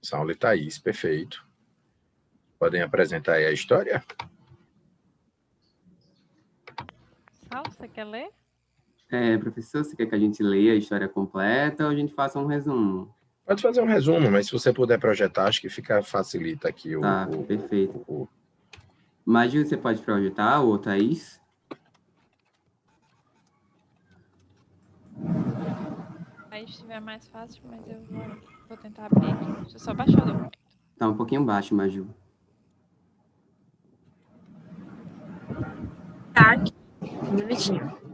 Saulo e Thaís, perfeito. Podem apresentar aí a história? Saulo, você quer ler? Professor, você quer que a gente leia a história completa ou a gente faça um resumo? Pode fazer um resumo, mas se você puder projetar, acho que facilita aqui Tá, perfeito. Maju, você pode projetar, ou Thaís? Aí estiver mais fácil, mas eu vou tentar abrir aqui. Deixa eu só baixar o documento. Tá um pouquinho baixo, Maju. Tá aqui. Um minutinho.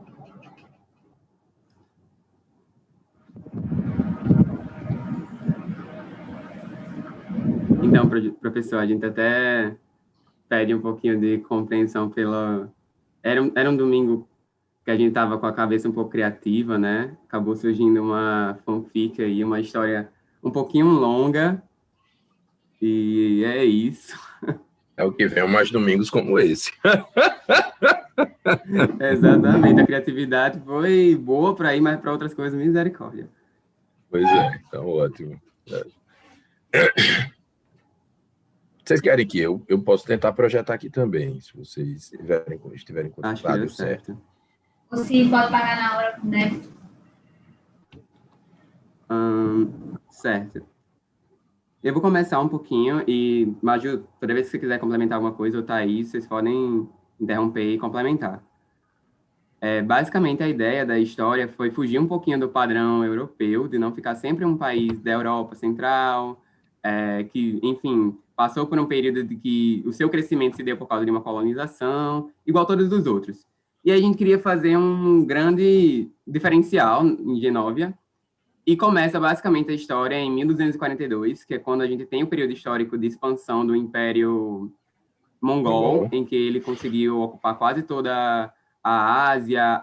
Então, professor, a gente até pede um pouquinho de compreensão pela... Era um domingo que a gente estava com a cabeça um pouco criativa, né? Acabou surgindo uma fanfic aí, uma história um pouquinho longa, e é isso. É o que vem mais domingos como esse. Exatamente, a criatividade foi boa para ir, mas para outras coisas, misericórdia. Pois é, então ótimo. Vocês querem que eu posso tentar projetar aqui também, se vocês estiverem conectados, certo? Você pode pagar na hora com débito. Certo. Eu vou começar um pouquinho e, Maju, toda vez que você quiser complementar alguma coisa, ou Thaís, vocês podem interromper e complementar. Basicamente, a ideia da história foi fugir um pouquinho do padrão europeu, de não ficar sempre um país da Europa Central, que, enfim, passou por um período de que o seu crescimento se deu por causa de uma colonização, igual todos os outros. E aí a gente queria fazer um grande diferencial em Genóvia, e começa basicamente a história em 1242, que é quando a gente tem o período histórico de expansão do Império Mongol, em que ele conseguiu ocupar quase toda a Ásia,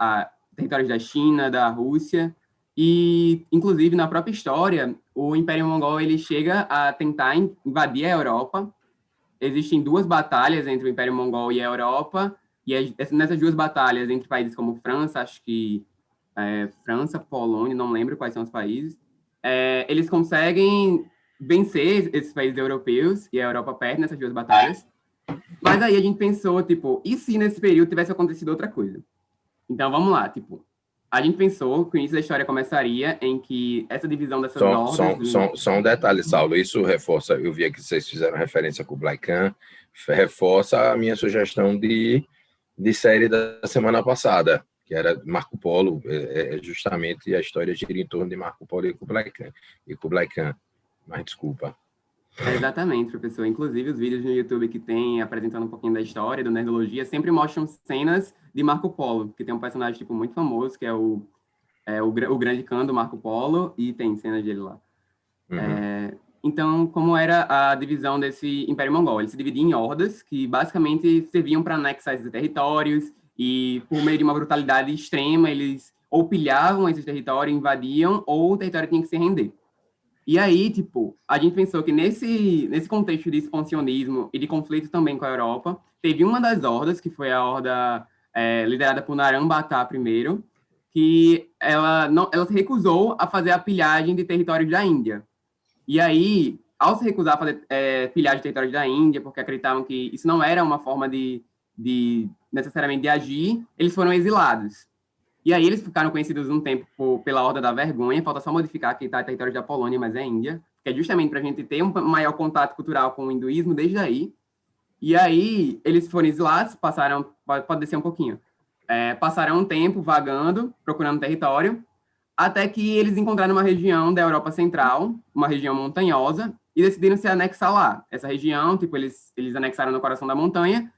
territórios da China, da Rússia, e, inclusive, na própria história, o Império Mongol ele chega a tentar invadir a Europa. Existem duas batalhas entre o Império Mongol e a Europa, e nessas duas batalhas, entre países como França, acho que França, Polônia, não lembro quais são os países, eles conseguem vencer esses países europeus, e a Europa perde nessas duas batalhas. Mas aí a gente pensou, tipo, e se nesse período tivesse acontecido outra coisa? Então, vamos lá, tipo, a gente pensou que o início da história começaria em que essa divisão dessas hordas... Só um detalhe, Saulo, isso reforça, eu vi aqui que vocês fizeram referência com o Kublai Khan, reforça a minha sugestão de série da semana passada, que era Marco Polo, justamente a história gira em torno de Marco Polo e Kublai Khan, mas desculpa. Exatamente, professor. Inclusive, os vídeos no YouTube que tem apresentando um pouquinho da história, da nerdologia, sempre mostram cenas de Marco Polo, que tem um personagem tipo, muito famoso, que é o grande Khan do Marco Polo, e tem cenas dele lá. Uhum. Então, como era a divisão desse Império Mongol? Ele se dividia em hordas, que basicamente serviam para anexar esses territórios, e por meio de uma brutalidade extrema, eles ou pilhavam esses territórios, invadiam, ou o território tinha que se render. E aí, tipo, a gente pensou que nesse contexto de expansionismo e de conflito também com a Europa, teve uma das hordas, que foi a horda liderada por Naram Bata I, que ela se recusou a fazer a pilhagem de territórios da Índia. E aí, ao se recusar a fazer pilhagem de territórios da Índia, porque acreditavam que isso não era uma forma necessariamente de agir, eles foram exilados. E aí eles ficaram conhecidos um tempo pela Horda da Vergonha, falta só modificar que está em território da Polônia, mas é Índia, que é justamente para a gente ter um maior contato cultural com o hinduísmo desde aí. E aí eles foram exilados, passaram, pode descer um pouquinho, passaram um tempo vagando, procurando território, até que eles encontraram uma região da Europa Central, uma região montanhosa, e decidiram se anexar lá. Essa região, tipo, eles anexaram no coração da montanha,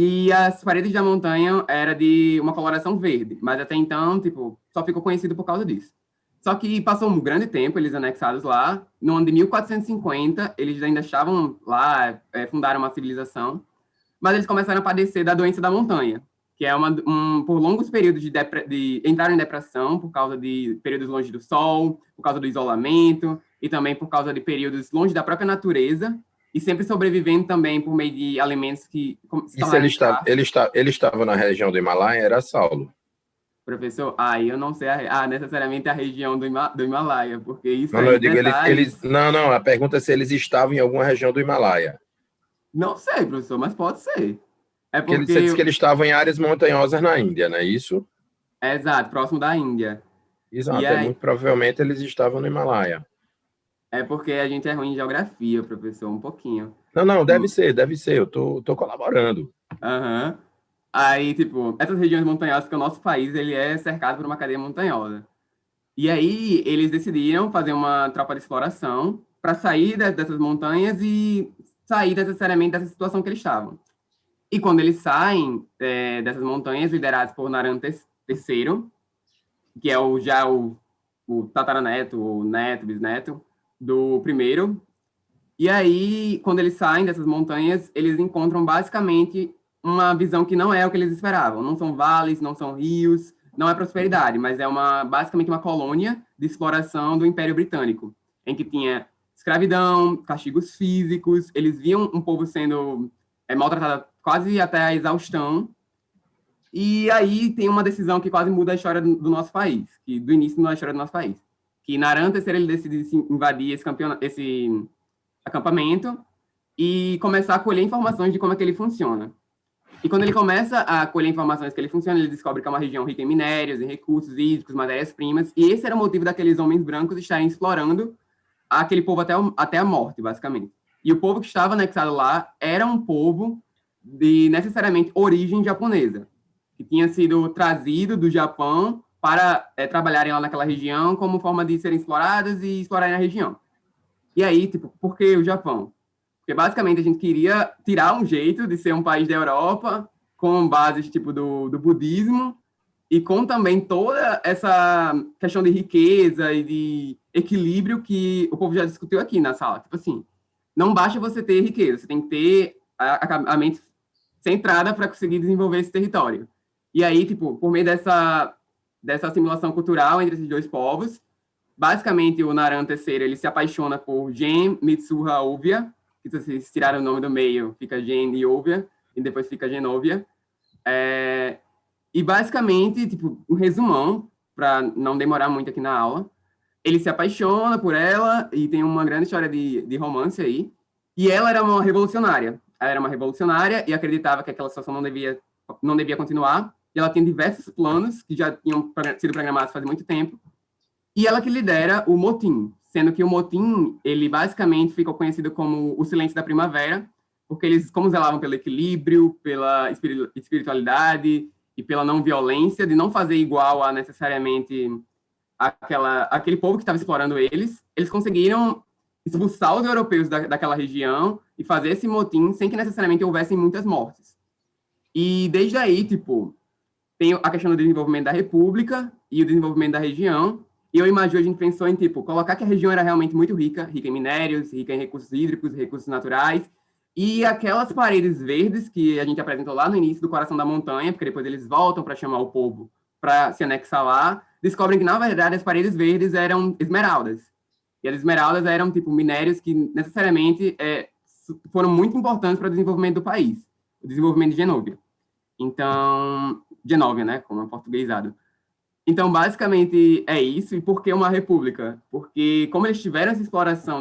e as paredes da montanha era de uma coloração verde, mas até então, tipo, só ficou conhecido por causa disso. Só que passou um grande tempo, eles anexados lá, no ano de 1450, eles ainda estavam lá, fundaram uma civilização, mas eles começaram a padecer da doença da montanha, que é por longos períodos de entraram em depressão por causa de períodos longe do sol, por causa do isolamento, e também por causa de períodos longe da própria natureza, e sempre sobrevivendo também por meio de alimentos que... Ele estava na região do Himalaia, era Saulo? Professor, aí eu não sei necessariamente a região do Himalaia, porque isso Não, não, aí, eu digo, detalhes, não, a pergunta é se eles estavam em alguma região do Himalaia. não sei, professor, mas pode ser. É Porque você disse porque, que eles estavam em áreas montanhosas na Índia, não é isso? é exato, próximo da Índia. E Exato, aí, muito provavelmente eles estavam no Himalaia. é porque a gente é ruim em geografia, professor, um pouquinho. Não, não, deve ser, eu tô colaborando. Aham. Aí, tipo, essas regiões montanhosas, porque o nosso país, ele é cercado por uma cadeia montanhosa. E aí, eles decidiram fazer uma tropa de exploração para sair dessas montanhas e sair necessariamente dessa situação que eles estavam. E quando eles saem dessas montanhas, liderados por Naran III, que é o tataraneto, o neto, bisneto do primeiro. E aí, quando eles saem dessas montanhas, eles encontram basicamente uma visão que não é o que eles esperavam. Não são vales, não são rios, não é prosperidade, mas é basicamente uma colônia de exploração do Império Britânico, em que tinha escravidão, castigos físicos, eles viam um povo sendo maltratado quase até a exaustão. E aí tem uma decisão que quase muda a história do nosso país, do início da história do nosso país. Que Naran III ele decide invadir esse acampamento e começar a colher informações de como é que ele funciona. E quando ele começa a colher informações que ele funciona, ele descobre que é uma região rica em minérios, em recursos hídricos, matérias-primas, e esse era o motivo daqueles homens brancos estarem explorando aquele povo até a morte, basicamente. E o povo que estava anexado lá era um povo de necessariamente origem japonesa, que tinha sido trazido do Japão para trabalharem lá naquela região como forma de serem exploradas e explorarem a região. E aí, tipo, por que o Japão? Porque basicamente a gente queria tirar um jeito de ser um país da Europa com bases tipo do budismo e com também toda essa questão de riqueza e de equilíbrio que o povo já discutiu aqui na sala. Tipo assim, não basta você ter riqueza, você tem que ter a mente centrada para conseguir desenvolver esse território. E aí, tipo, por meio dessa assimilação cultural entre esses dois povos, basicamente o Naran III ele se apaixona por Gen Mitsuha Ouvia, que se vocês tiraram o nome do meio, fica Gen e Ouvia, e depois fica Genovia. E basicamente, tipo, um resumão, para não demorar muito aqui na aula, ele se apaixona por ela e tem uma grande história de romance aí. E ela era uma revolucionária. Ela era uma revolucionária e acreditava que aquela situação não devia continuar. E ela tinha diversos planos que já tinham sido programados faz muito tempo. E ela que lidera o motim, sendo que o motim, ele basicamente ficou conhecido como o silêncio da primavera, porque eles, como zelavam pelo equilíbrio, pela espiritualidade e pela não violência, de não fazer igual a necessariamente aquele povo que estava explorando eles conseguiram expulsar os europeus daquela região e fazer esse motim sem que necessariamente houvessem muitas mortes. E desde aí, tipo, tem a questão do desenvolvimento da república e o desenvolvimento da região, e eu imagino, a gente pensou em, tipo, colocar que a região era realmente muito rica, rica em minérios, rica em recursos hídricos, recursos naturais, e aquelas paredes verdes que a gente apresentou lá no início do coração da montanha, porque depois eles voltam para chamar o povo para se anexar lá, descobrem que, na verdade, as paredes verdes eram esmeraldas. E as esmeraldas eram, tipo, minérios que necessariamente foram muito importantes para o desenvolvimento do país, o desenvolvimento de Genóvia. Então, Genóvia, né, como é portuguesado. Então, basicamente, é isso. E por que uma república? Porque, como eles tiveram essa exploração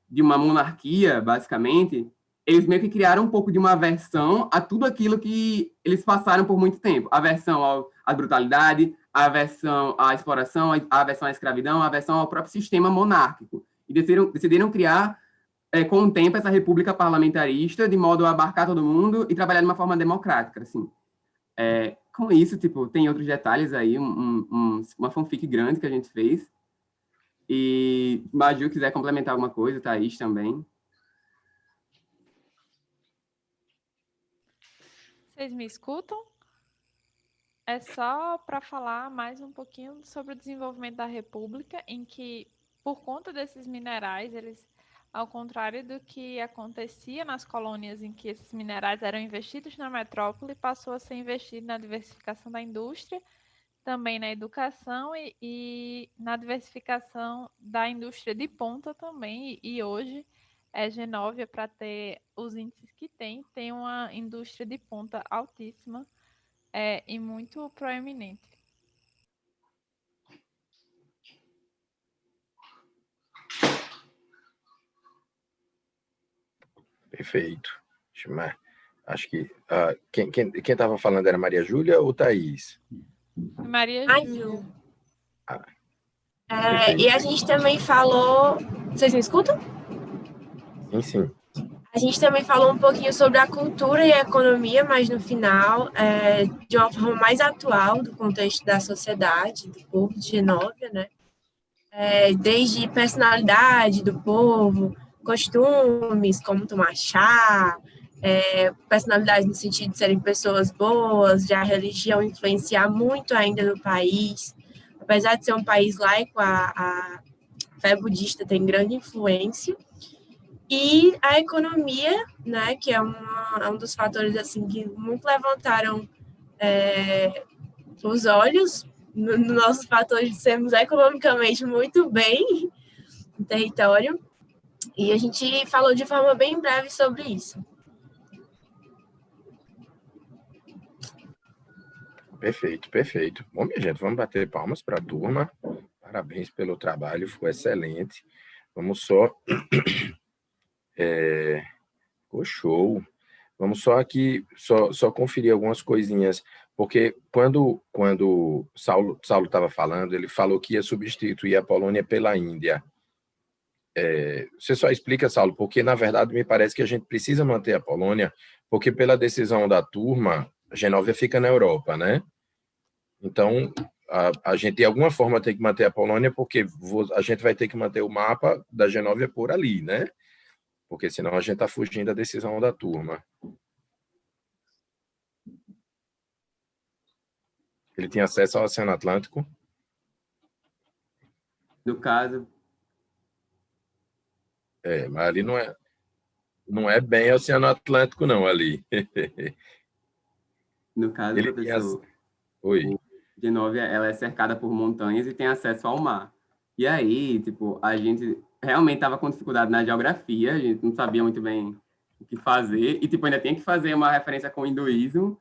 de uma monarquia, basicamente, eles meio que criaram um pouco de uma aversão a tudo aquilo que eles passaram por muito tempo. Aversão à brutalidade, aversão à exploração, aversão à escravidão, aversão ao próprio sistema monárquico. E decidiram criar, com o tempo, essa república parlamentarista, de modo a abarcar todo mundo e trabalhar de uma forma democrática, assim. Com isso, tipo, tem outros detalhes aí, uma fanfic grande que a gente fez. E Maju quiser complementar alguma coisa, Thaís também. Vocês me escutam? É só para falar mais um pouquinho sobre o desenvolvimento da República, em que, por conta desses minerais, eles, ao contrário do que acontecia nas colônias em que esses minerais eram investidos na metrópole, passou a ser investido na diversificação da indústria, também na educação e na diversificação da indústria de ponta também. E hoje, Genóvia, para ter os índices que tem uma indústria de ponta altíssima e muito proeminente. Perfeito. Acho que quem estava falando era Maria Júlia ou Thaís? Maria Ai, Júlia. E a gente também falou. Vocês me escutam? Sim, sim. A gente também falou um pouquinho sobre a cultura e a economia, mas no final, de uma forma mais atual, do contexto da sociedade, do povo de Genóvia, né? Desde personalidade do povo, costumes, como tomar chá, personalidade no sentido de serem pessoas boas, de a religião influenciar muito ainda no país. Apesar de ser um país laico, a fé budista tem grande influência. E a economia, né, que é um dos fatores assim que muito levantaram os olhos no nossos fatores de sermos economicamente muito bem no território. E a gente falou de forma bem breve sobre isso. Perfeito, perfeito. Bom, minha gente, vamos bater palmas para a turma. Parabéns pelo trabalho, ficou excelente. Vamos só... Ficou show. Vamos só aqui, só conferir algumas coisinhas, porque quando Saulo estava falando, ele falou que ia substituir a Polônia pela Índia. Você só explica, Saulo, porque, na verdade, me parece que a gente precisa manter a Polônia, porque pela decisão da turma, a Genóvia fica na Europa, né? Então, a gente, de alguma forma, tem que manter a Polônia, porque a gente vai ter que manter o mapa da Genóvia por ali, né? Porque senão a gente está fugindo da decisão da turma. Ele tinha acesso ao Oceano Atlântico? No caso, Mas ali não é bem Oceano Atlântico, não, ali. no caso, Ele tinha... professor, Oi. Genóvia, ela é cercada por montanhas e tem acesso ao mar. E aí, tipo, a gente realmente estava com dificuldade na geografia, a gente não sabia muito bem o que fazer, e, tipo, ainda tinha que fazer uma referência com o hinduísmo,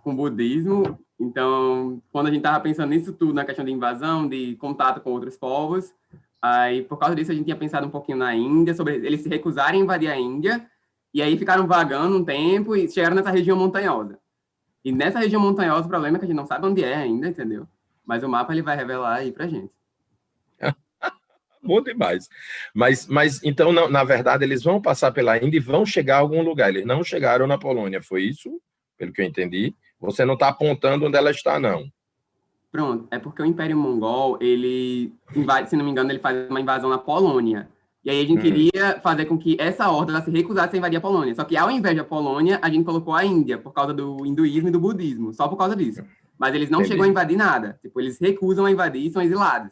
com o budismo. Então, quando a gente estava pensando nisso tudo, na questão de invasão, de contato com outros povos, aí, por causa disso, a gente tinha pensado um pouquinho na Índia, sobre eles se recusarem a invadir a Índia, e aí ficaram vagando um tempo e chegaram nessa região montanhosa. E nessa região montanhosa, o problema é que a gente não sabe onde é ainda, entendeu? Mas o mapa ele vai revelar aí pra gente. Bom demais. Mas então, na verdade, eles vão passar pela Índia e vão chegar a algum lugar. Eles não chegaram na Polônia, foi isso? Pelo que eu entendi. Você não está apontando onde ela está, não. Pronto, é porque o Império Mongol, ele invade, se não me engano, ele faz uma invasão na Polônia. E aí a gente queria fazer com que essa horda ela se recusasse a invadir a Polônia. Só que ao invés da Polônia, a gente colocou a Índia, por causa do hinduísmo e do budismo, só por causa disso. Mas eles não chegam a invadir nada. Tipo, eles recusam a invadir e são exilados.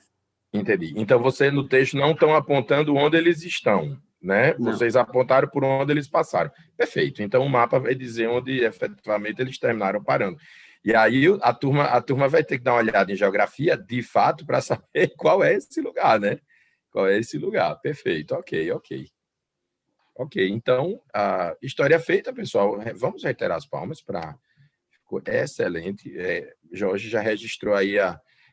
Entendi. Então, você no texto não estão apontando onde eles estão, né? Não. Vocês apontaram por onde eles passaram. Perfeito. Então, o mapa vai dizer onde efetivamente eles terminaram parando. E aí a turma vai ter que dar uma olhada em geografia, de fato, para saber qual é esse lugar, né? Qual é esse lugar? Perfeito. Ok. Então, a história feita, pessoal. Vamos reiterar as palmas para... Ficou excelente. Jorge já registrou aí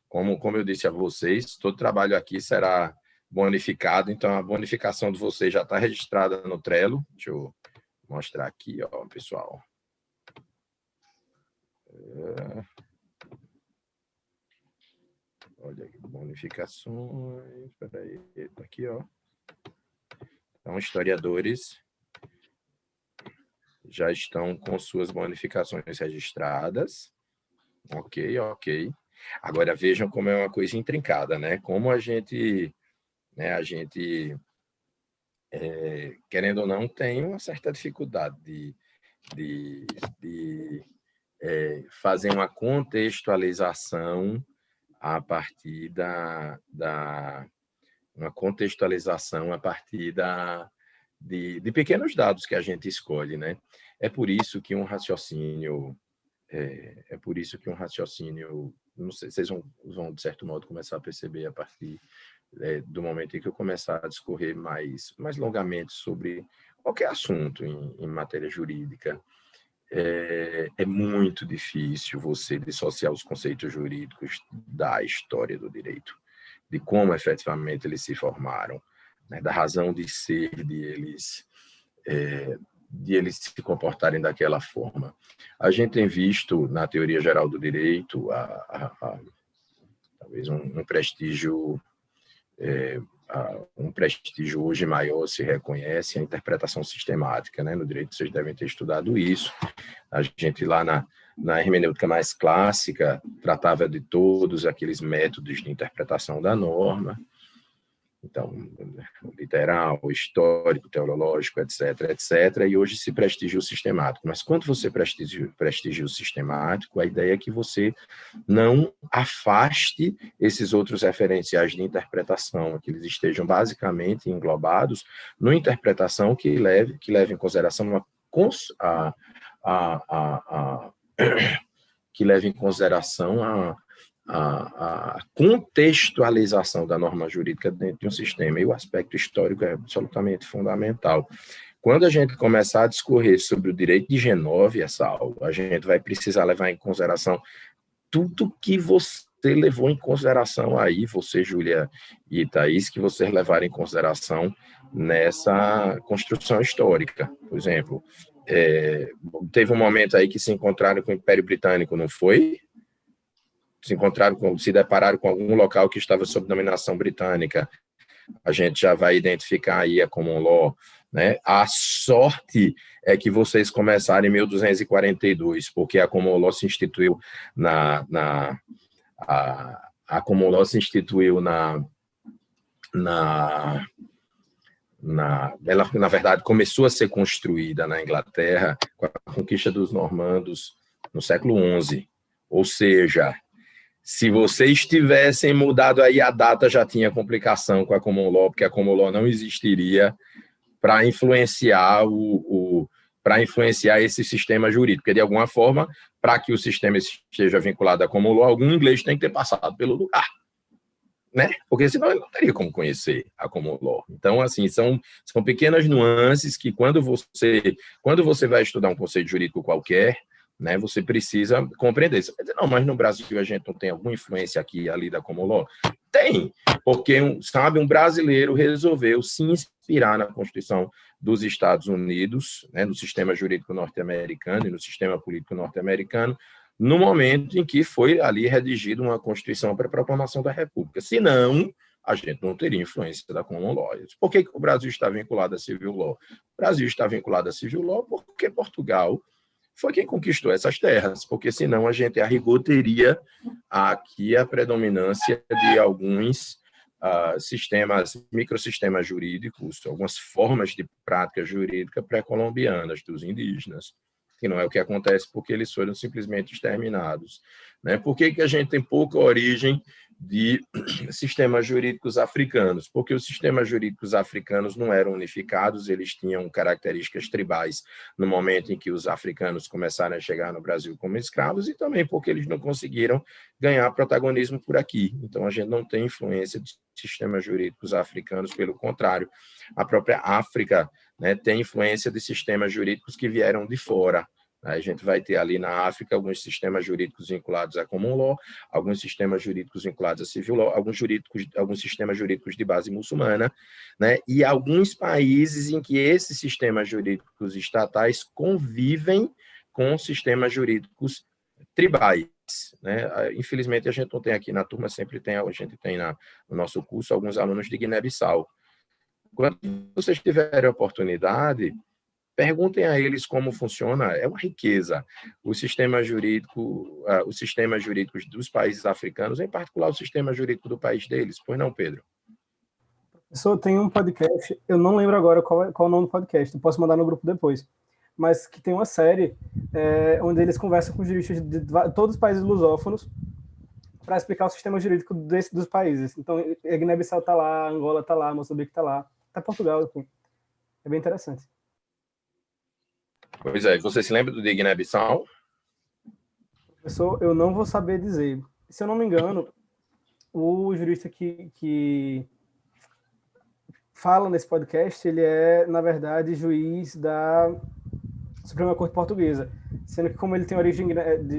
como eu disse a vocês, todo trabalho aqui será bonificado, então a bonificação de vocês já está registrada no Trello. Deixa eu mostrar aqui, ó, pessoal. Olha aqui, bonificações. Espera aí, aqui, ó. Então, historiadores já estão com suas bonificações registradas. Ok. Agora vejam como é uma coisa intrincada, né? Como a gente querendo ou não, tem uma certa dificuldade de fazer uma contextualização a partir uma contextualização a partir de pequenos dados que a gente escolhe, né? É por isso que um raciocínio não sei, vocês vão de certo modo começar a perceber a partir do momento em que eu começar a discorrer mais longamente sobre qualquer assunto em matéria jurídica. É muito difícil você dissociar os conceitos jurídicos da história do direito, de como efetivamente eles se formaram, né, da razão de ser deles, de eles se comportarem daquela forma. A gente tem visto, na teoria geral do direito, talvez um prestígio hoje maior se reconhece a interpretação sistemática, né? No direito vocês devem ter estudado isso. A gente lá na hermenêutica mais clássica tratava de todos aqueles métodos de interpretação da norma, então, literal, histórico, teológico, etc., etc., e hoje se prestigia o sistemático. Mas quando você prestigia o sistemático, a ideia é que você não afaste esses outros referenciais de interpretação, que eles estejam basicamente englobados numa interpretação que leve em consideração que leve em consideração a contextualização da norma jurídica dentro de um sistema, e o aspecto histórico é absolutamente fundamental. Quando a gente começar a discorrer sobre o direito de G9, essa aula, a gente vai precisar levar em consideração tudo que você levou em consideração aí, você, Júlia e Thaís, que vocês levaram em consideração nessa construção histórica. Por exemplo, teve um momento aí que se encontraram com o Império Britânico, não foi? Se depararam com algum local que estava sob dominação britânica, a gente já vai identificar aí a common law, né? A sorte é que vocês começaram em 1242, porque a common law se instituiu a common law se instituiu ela, na verdade, começou a ser construída na Inglaterra com a conquista dos normandos no século XI, ou seja, se vocês tivessem mudado aí a data, já tinha complicação com a common law, porque a common law não existiria para influenciar esse sistema jurídico, porque de alguma forma, para que o sistema esteja vinculado à common law, algum inglês tem que ter passado pelo lugar, né? Porque senão ele não teria como conhecer a common law. Então, assim, são pequenas nuances que quando você vai estudar um conceito jurídico qualquer, né, você precisa compreender. Você vai dizer, não, mas no Brasil a gente não tem alguma influência aqui e ali da common law? Tem, porque, um brasileiro resolveu se inspirar na Constituição dos Estados Unidos, né, no sistema jurídico norte-americano e no sistema político norte-americano, no momento em que foi ali redigida uma Constituição para a proclamação da República. Senão, a gente não teria influência da common law. Por que o Brasil está vinculado à civil law? O Brasil está vinculado à civil law porque Portugal foi quem conquistou essas terras, porque senão a gente, a rigor, teria aqui a predominância de alguns microsistemas jurídicos, algumas formas de prática jurídica pré-colombianas dos indígenas, que não é o que acontece porque eles foram simplesmente exterminados, né? Por que a gente tem pouca origem de sistemas jurídicos africanos? Porque os sistemas jurídicos africanos não eram unificados, eles tinham características tribais no momento em que os africanos começaram a chegar no Brasil como escravos, e também porque eles não conseguiram ganhar protagonismo por aqui. Então, a gente não tem influência de sistemas jurídicos africanos, pelo contrário, a própria África, né, tem influência de sistemas jurídicos que vieram de fora. A gente vai ter ali na África alguns sistemas jurídicos vinculados à common law, alguns sistemas jurídicos vinculados à civil law, alguns sistemas jurídicos de base muçulmana, né? E alguns países em que esses sistemas jurídicos estatais convivem com sistemas jurídicos tribais, né? Infelizmente, a gente não tem aqui na turma, a gente tem no nosso curso alguns alunos de Guiné-Bissau. Quando vocês tiverem a oportunidade, perguntem a eles como funciona, é uma riqueza os sistemas jurídicos dos países africanos, em particular o sistema jurídico do país deles. Pois não, Pedro? Professor, tem um podcast, eu não lembro agora qual é o nome do podcast, eu posso mandar no grupo depois, mas que tem uma série onde eles conversam com juristas de todos os países lusófonos para explicar o sistema jurídico dos países. Então, a Guiné-Bissau está lá, Angola está lá, Moçambique está lá, até Portugal, enfim. É bem interessante. Pois é, você se lembra do de Guiné-Bissau? Professor, eu não vou saber dizer. Se eu não me engano, o jurista que fala nesse podcast, ele é, na verdade, juiz da Suprema Corte Portuguesa. Sendo que, como ele tem origem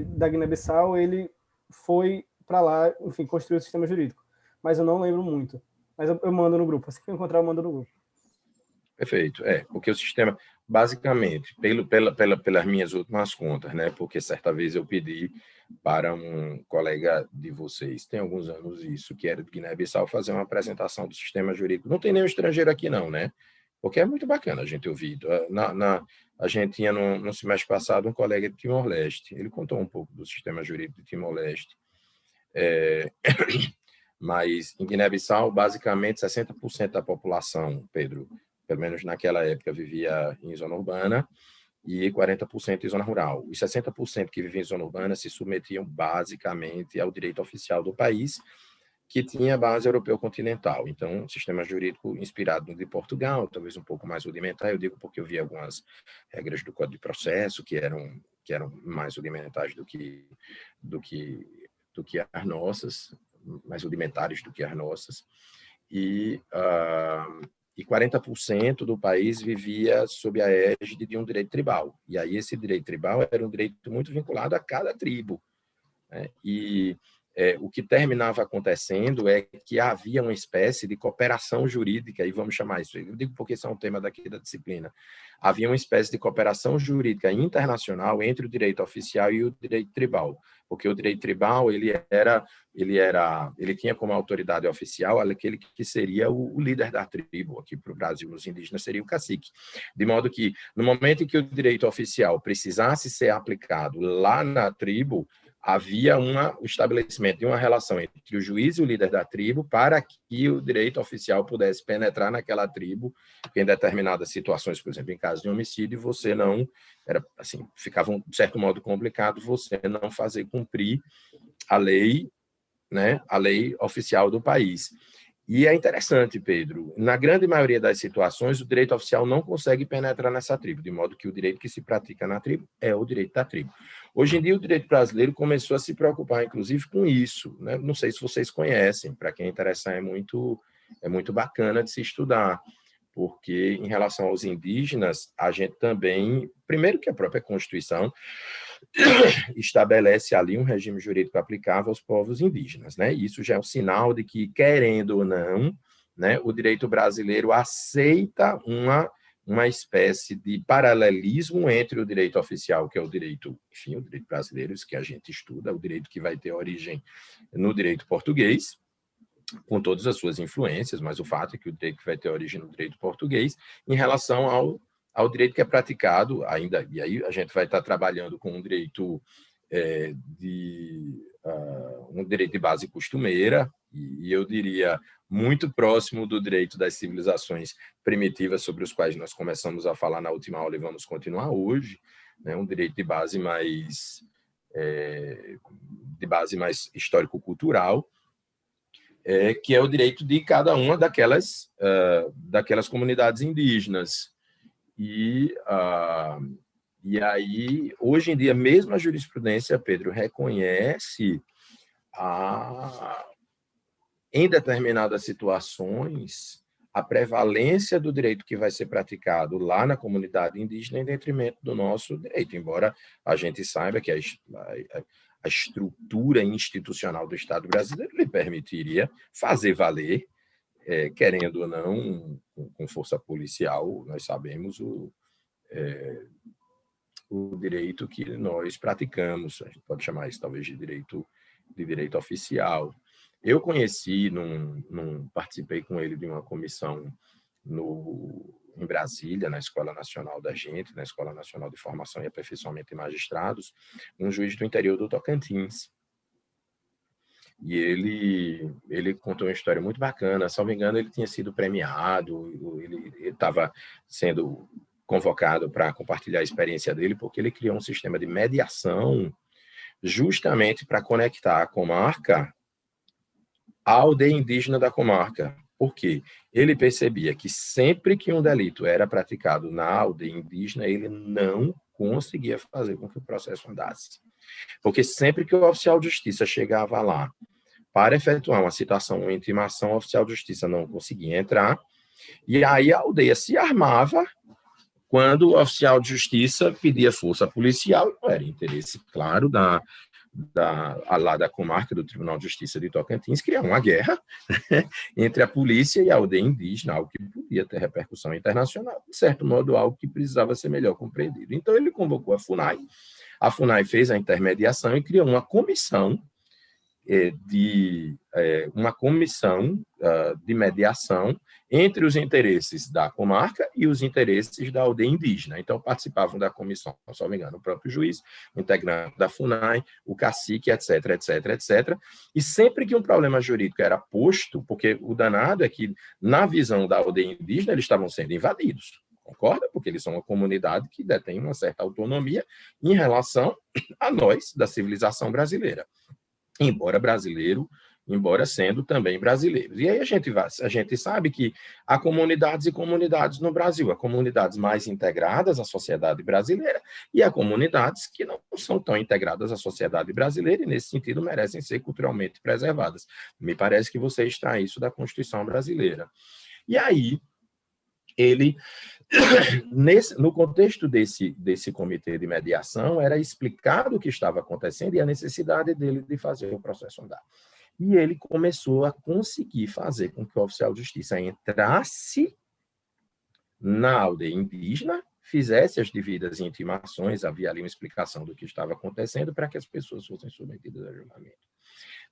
da Guiné-Bissau, ele foi para lá, enfim, construir o sistema jurídico. Mas eu não lembro muito. Mas eu mando no grupo. Assim que eu encontrar, eu mando no grupo. Perfeito. Porque o sistema, basicamente, pelas minhas últimas contas, né? Porque certa vez eu pedi para um colega de vocês, tem alguns anos isso, que era de Guiné-Bissau, fazer uma apresentação do sistema jurídico. Não tem nenhum estrangeiro aqui, não, né? Porque é muito bacana a gente ouvir. A gente tinha, no semestre passado, um colega de Timor-Leste. Ele contou um pouco do sistema jurídico de Timor-Leste. Mas em Guiné-Bissau, basicamente, 60% da população, Pedro, pelo menos naquela época, vivia em zona urbana e 40% em zona rural. Os 60% que viviam em zona urbana se submetiam basicamente ao direito oficial do país, que tinha base europeu continental. Então, um sistema jurídico inspirado no de Portugal, talvez um pouco mais rudimentar. Eu digo porque eu vi algumas regras do Código de Processo que eram mais rudimentares do que as nossas, mais rudimentares do que as nossas. E 40% do país vivia sob a égide de um direito tribal. E aí esse direito tribal era um direito muito vinculado a cada tribo, né? E o que terminava acontecendo é que havia uma espécie de cooperação jurídica, e vamos chamar isso, eu digo porque isso é um tema daqui da disciplina, havia uma espécie de cooperação jurídica internacional entre o direito oficial e o direito tribal, porque o direito tribal ele tinha como autoridade oficial aquele que seria o líder da tribo. Aqui para o Brasil, nos indígenas, seria o cacique. De modo que, no momento em que o direito oficial precisasse ser aplicado lá na tribo, havia o estabelecimento de uma relação entre o juiz e o líder da tribo para que o direito oficial pudesse penetrar naquela tribo, em determinadas situações, por exemplo, em caso de homicídio, você não era assim, ficava de certo modo complicado você não fazer cumprir a lei, né, a lei oficial do país. E é interessante, Pedro, na grande maioria das situações, o direito oficial não consegue penetrar nessa tribo, de modo que o direito que se pratica na tribo é o direito da tribo. Hoje em dia, o direito brasileiro começou a se preocupar, inclusive, com isso, né? Não sei se vocês conhecem, para quem interessar, é muito bacana de se estudar, porque, em relação aos indígenas, a gente também, primeiro que a própria Constituição estabelece ali um regime jurídico aplicável aos povos indígenas, né? Isso já é um sinal de que, querendo ou não, né, o direito brasileiro aceita uma espécie de paralelismo entre o direito oficial, que é o direito brasileiro, isso que a gente estuda, o direito que vai ter origem no direito português, com todas as suas influências, mas o fato é que o direito que vai ter origem no direito português, em relação ao direito que é praticado ainda, e aí a gente vai estar trabalhando com um direito um direito de base costumeira, e eu diria muito próximo do direito das civilizações primitivas, sobre os quais nós começamos a falar na última aula e vamos continuar hoje, né? Um direito de base mais histórico-cultural, que é o direito de cada uma daquelas comunidades indígenas. E aí, hoje em dia, mesmo a jurisprudência, Pedro, reconhece em determinadas situações a prevalência do direito que vai ser praticado lá na comunidade indígena em detrimento do nosso direito, embora a gente saiba que a estrutura institucional do Estado brasileiro lhe permitiria fazer valer, querendo ou não, com força policial, nós sabemos o direito que nós praticamos. A gente pode chamar isso talvez de direito oficial. Eu conheci, participei com ele de uma comissão em Brasília, na Escola Nacional da gente, na Escola Nacional de Formação e Aperfeiçoamento de Magistrados, um juiz do interior do Tocantins. E ele contou uma história muito bacana. Se não me engano, ele tinha sido premiado, ele estava sendo convocado para compartilhar a experiência dele, porque ele criou um sistema de mediação justamente para conectar a comarca à aldeia indígena da comarca. Por quê? Ele percebia que sempre que um delito era praticado na aldeia indígena, ele não conseguia fazer com que o processo andasse. Porque sempre que o oficial de justiça chegava lá para efetuar uma citação ou intimação, o oficial de justiça não conseguia entrar, e aí a aldeia se armava quando o oficial de justiça pedia força policial. Era interesse, claro, lá da comarca do Tribunal de Justiça de Tocantins, criar uma guerra entre a polícia e a aldeia indígena, algo que podia ter repercussão internacional, de certo modo, algo que precisava ser melhor compreendido. Então, ele convocou a FUNAI fez a intermediação e criou uma comissão de mediação entre os interesses da comarca e os interesses da aldeia indígena. Então, participavam da comissão, se não me engano, o próprio juiz, o integrante da FUNAI, o cacique, etc., etc., etc. E sempre que um problema jurídico era posto, porque o danado é que, na visão da aldeia indígena, eles estavam sendo invadidos. Concorda? Porque eles são uma comunidade que detém uma certa autonomia em relação a nós, da civilização brasileira. Embora sendo também brasileiros. E aí a gente sabe que há comunidades e comunidades no Brasil, há comunidades mais integradas à sociedade brasileira e há comunidades que não são tão integradas à sociedade brasileira e, nesse sentido, merecem ser culturalmente preservadas. Me parece que você extrai isso da Constituição brasileira. E aí, ele, no contexto desse comitê de mediação, era explicado o que estava acontecendo e a necessidade dele de fazer o processo andar. E ele começou a conseguir fazer com que o oficial de justiça entrasse na aldeia indígena, fizesse as devidas intimações, havia ali uma explicação do que estava acontecendo para que as pessoas fossem submetidas a julgamento.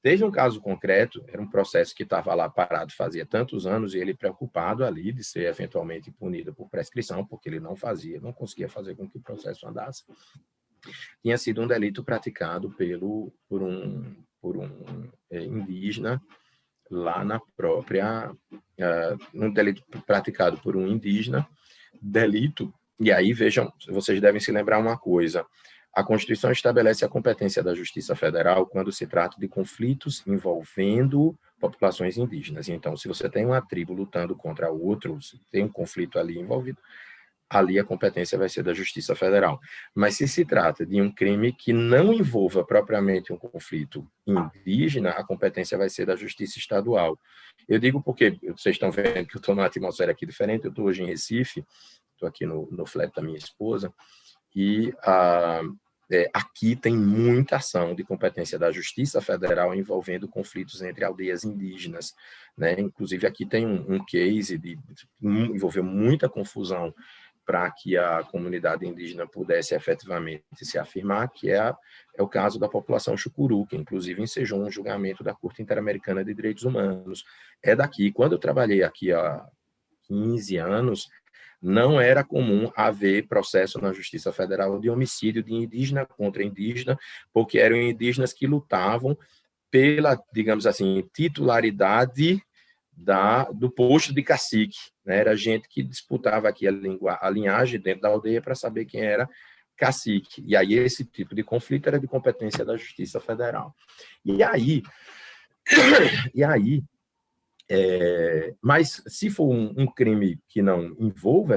Teve um caso concreto, era um processo que estava lá parado fazia tantos anos, e ele preocupado ali de ser eventualmente punido por prescrição, porque ele não conseguia fazer com que o processo andasse. Tinha sido um delito praticado por um indígena lá na própria... um delito praticado por um indígena, e aí, vejam, vocês devem se lembrar uma coisa: a Constituição estabelece a competência da Justiça Federal quando se trata de conflitos envolvendo populações indígenas. Então, se você tem uma tribo lutando contra outro, se tem um conflito ali envolvido, ali a competência vai ser da Justiça Federal. Mas se se trata de um crime que não envolva propriamente um conflito indígena, a competência vai ser da Justiça Estadual. Eu digo porque vocês estão vendo que eu estou numa atmosfera aqui diferente, eu estou hoje em Recife, estou aqui no flat da minha esposa, e aqui tem muita ação de competência da Justiça Federal envolvendo conflitos entre aldeias indígenas, né? Inclusive, aqui tem um case envolveu muita confusão para que a comunidade indígena pudesse efetivamente se afirmar, que é o caso da população Chucuru, que inclusive ensejou um julgamento da Corte Interamericana de Direitos Humanos. É daqui. Quando eu trabalhei aqui há 15 anos, não era comum haver processo na Justiça Federal de homicídio de indígena contra indígena, porque eram indígenas que lutavam pela, digamos assim, titularidade do posto de cacique, né? Era gente que disputava aqui a linhagem dentro da aldeia para saber quem era cacique. E aí esse tipo de conflito era de competência da Justiça Federal. Mas se for um crime que não envolve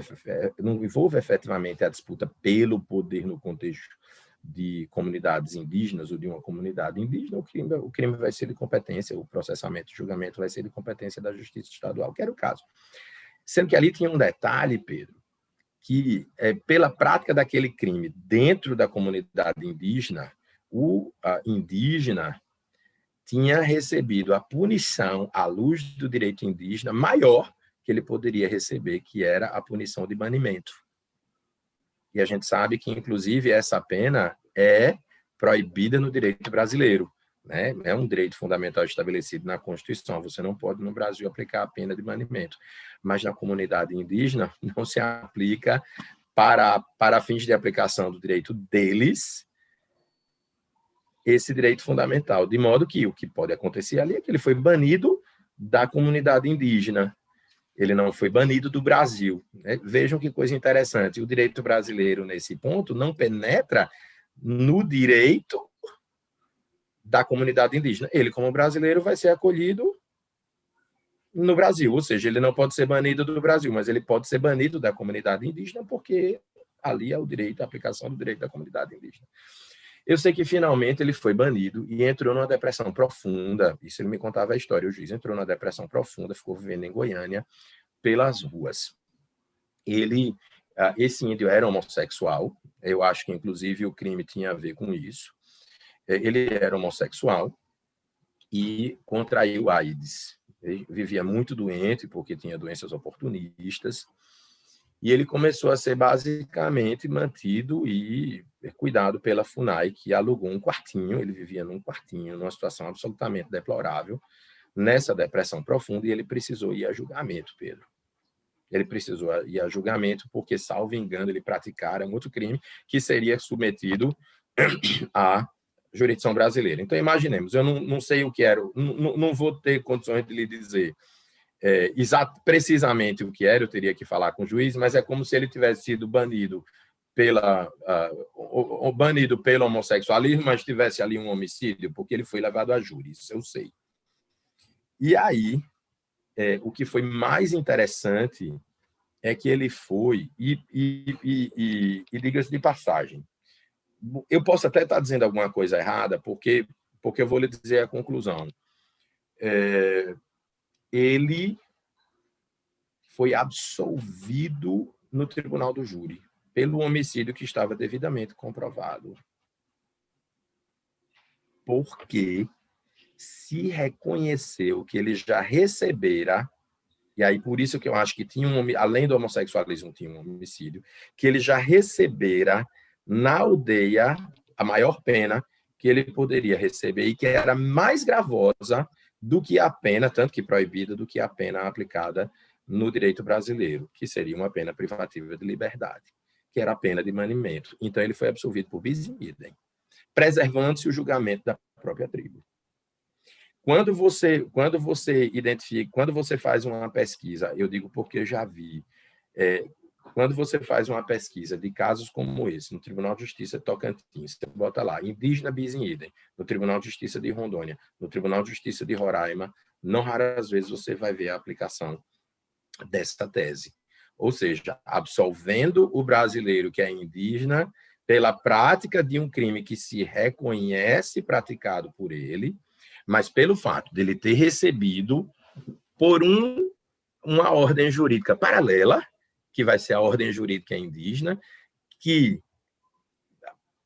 efetivamente a disputa pelo poder no contexto de comunidades indígenas ou de uma comunidade indígena, o crime vai ser de competência, o processamento e julgamento vai ser de competência da Justiça Estadual, que era o caso. Sendo que ali tinha um detalhe, Pedro, que pela prática daquele crime dentro da comunidade indígena, o indígena tinha recebido a punição à luz do direito indígena maior que ele poderia receber, que era a punição de banimento. E a gente sabe que, inclusive, essa pena é proibida no direito brasileiro, né? É um direito fundamental estabelecido na Constituição. Você não pode, no Brasil, aplicar a pena de banimento. Mas na comunidade indígena não se aplica para fins de aplicação do direito deles, esse direito fundamental. De modo que o que pode acontecer ali é que ele foi banido da comunidade indígena. Ele não foi banido do Brasil, né? Vejam que coisa interessante. O direito brasileiro, nesse ponto, não penetra no direito da comunidade indígena. Ele, como brasileiro, vai ser acolhido no Brasil, ou seja, ele não pode ser banido do Brasil, mas ele pode ser banido da comunidade indígena, porque ali é o direito, a aplicação do direito da comunidade indígena. Eu sei que, finalmente, ele foi banido e entrou numa depressão profunda. Isso ele me contava a história. O juiz entrou numa depressão profunda, ficou vivendo em Goiânia, pelas ruas. Esse índio era homossexual. Eu acho que, inclusive, o crime tinha a ver com isso. Ele era homossexual e contraiu AIDS. Ele vivia muito doente porque tinha doenças oportunistas, e ele começou a ser basicamente mantido e cuidado pela FUNAI, que alugou um quartinho. Ele vivia num quartinho, numa situação absolutamente deplorável, nessa depressão profunda, e ele precisou ir a julgamento, Pedro. Ele precisou ir a julgamento porque, salvo engano, ele praticara um outro crime que seria submetido à jurisdição brasileira. Então, imaginemos, eu não sei o que era, não vou ter condições de lhe dizer precisamente o que era, eu teria que falar com o juiz, mas é como se ele tivesse sido banido banido pelo homossexualismo, mas tivesse ali um homicídio, porque ele foi levado a júri, isso eu sei. E aí, o que foi mais interessante é que ele foi, e diga-se de passagem, eu posso até estar dizendo alguma coisa errada, porque eu vou lhe dizer a conclusão. Ele foi absolvido no tribunal do júri pelo homicídio que estava devidamente comprovado. Porque se reconheceu que ele já recebera, e aí por isso que eu acho que tinha além do homossexualismo, tinha um homicídio, que ele já recebera na aldeia a maior pena que ele poderia receber e que era mais gravosa do que a pena, tanto que proibida, do que a pena aplicada no direito brasileiro, que seria uma pena privativa de liberdade, que era a pena de banimento. Então, ele foi absolvido por bis in idem, preservando-se o julgamento da própria tribo. Quando você identifica, quando você faz uma pesquisa, eu digo porque eu já vi, quando você faz uma pesquisa de casos como esse, no Tribunal de Justiça de Tocantins, você bota lá, indígena bis in idem, no Tribunal de Justiça de Rondônia, no Tribunal de Justiça de Roraima, não raras vezes você vai ver a aplicação desta tese. Ou seja, absolvendo o brasileiro que é indígena pela prática de um crime que se reconhece praticado por ele, mas pelo fato de ele ter recebido por uma ordem jurídica paralela, que vai ser a ordem jurídica indígena, que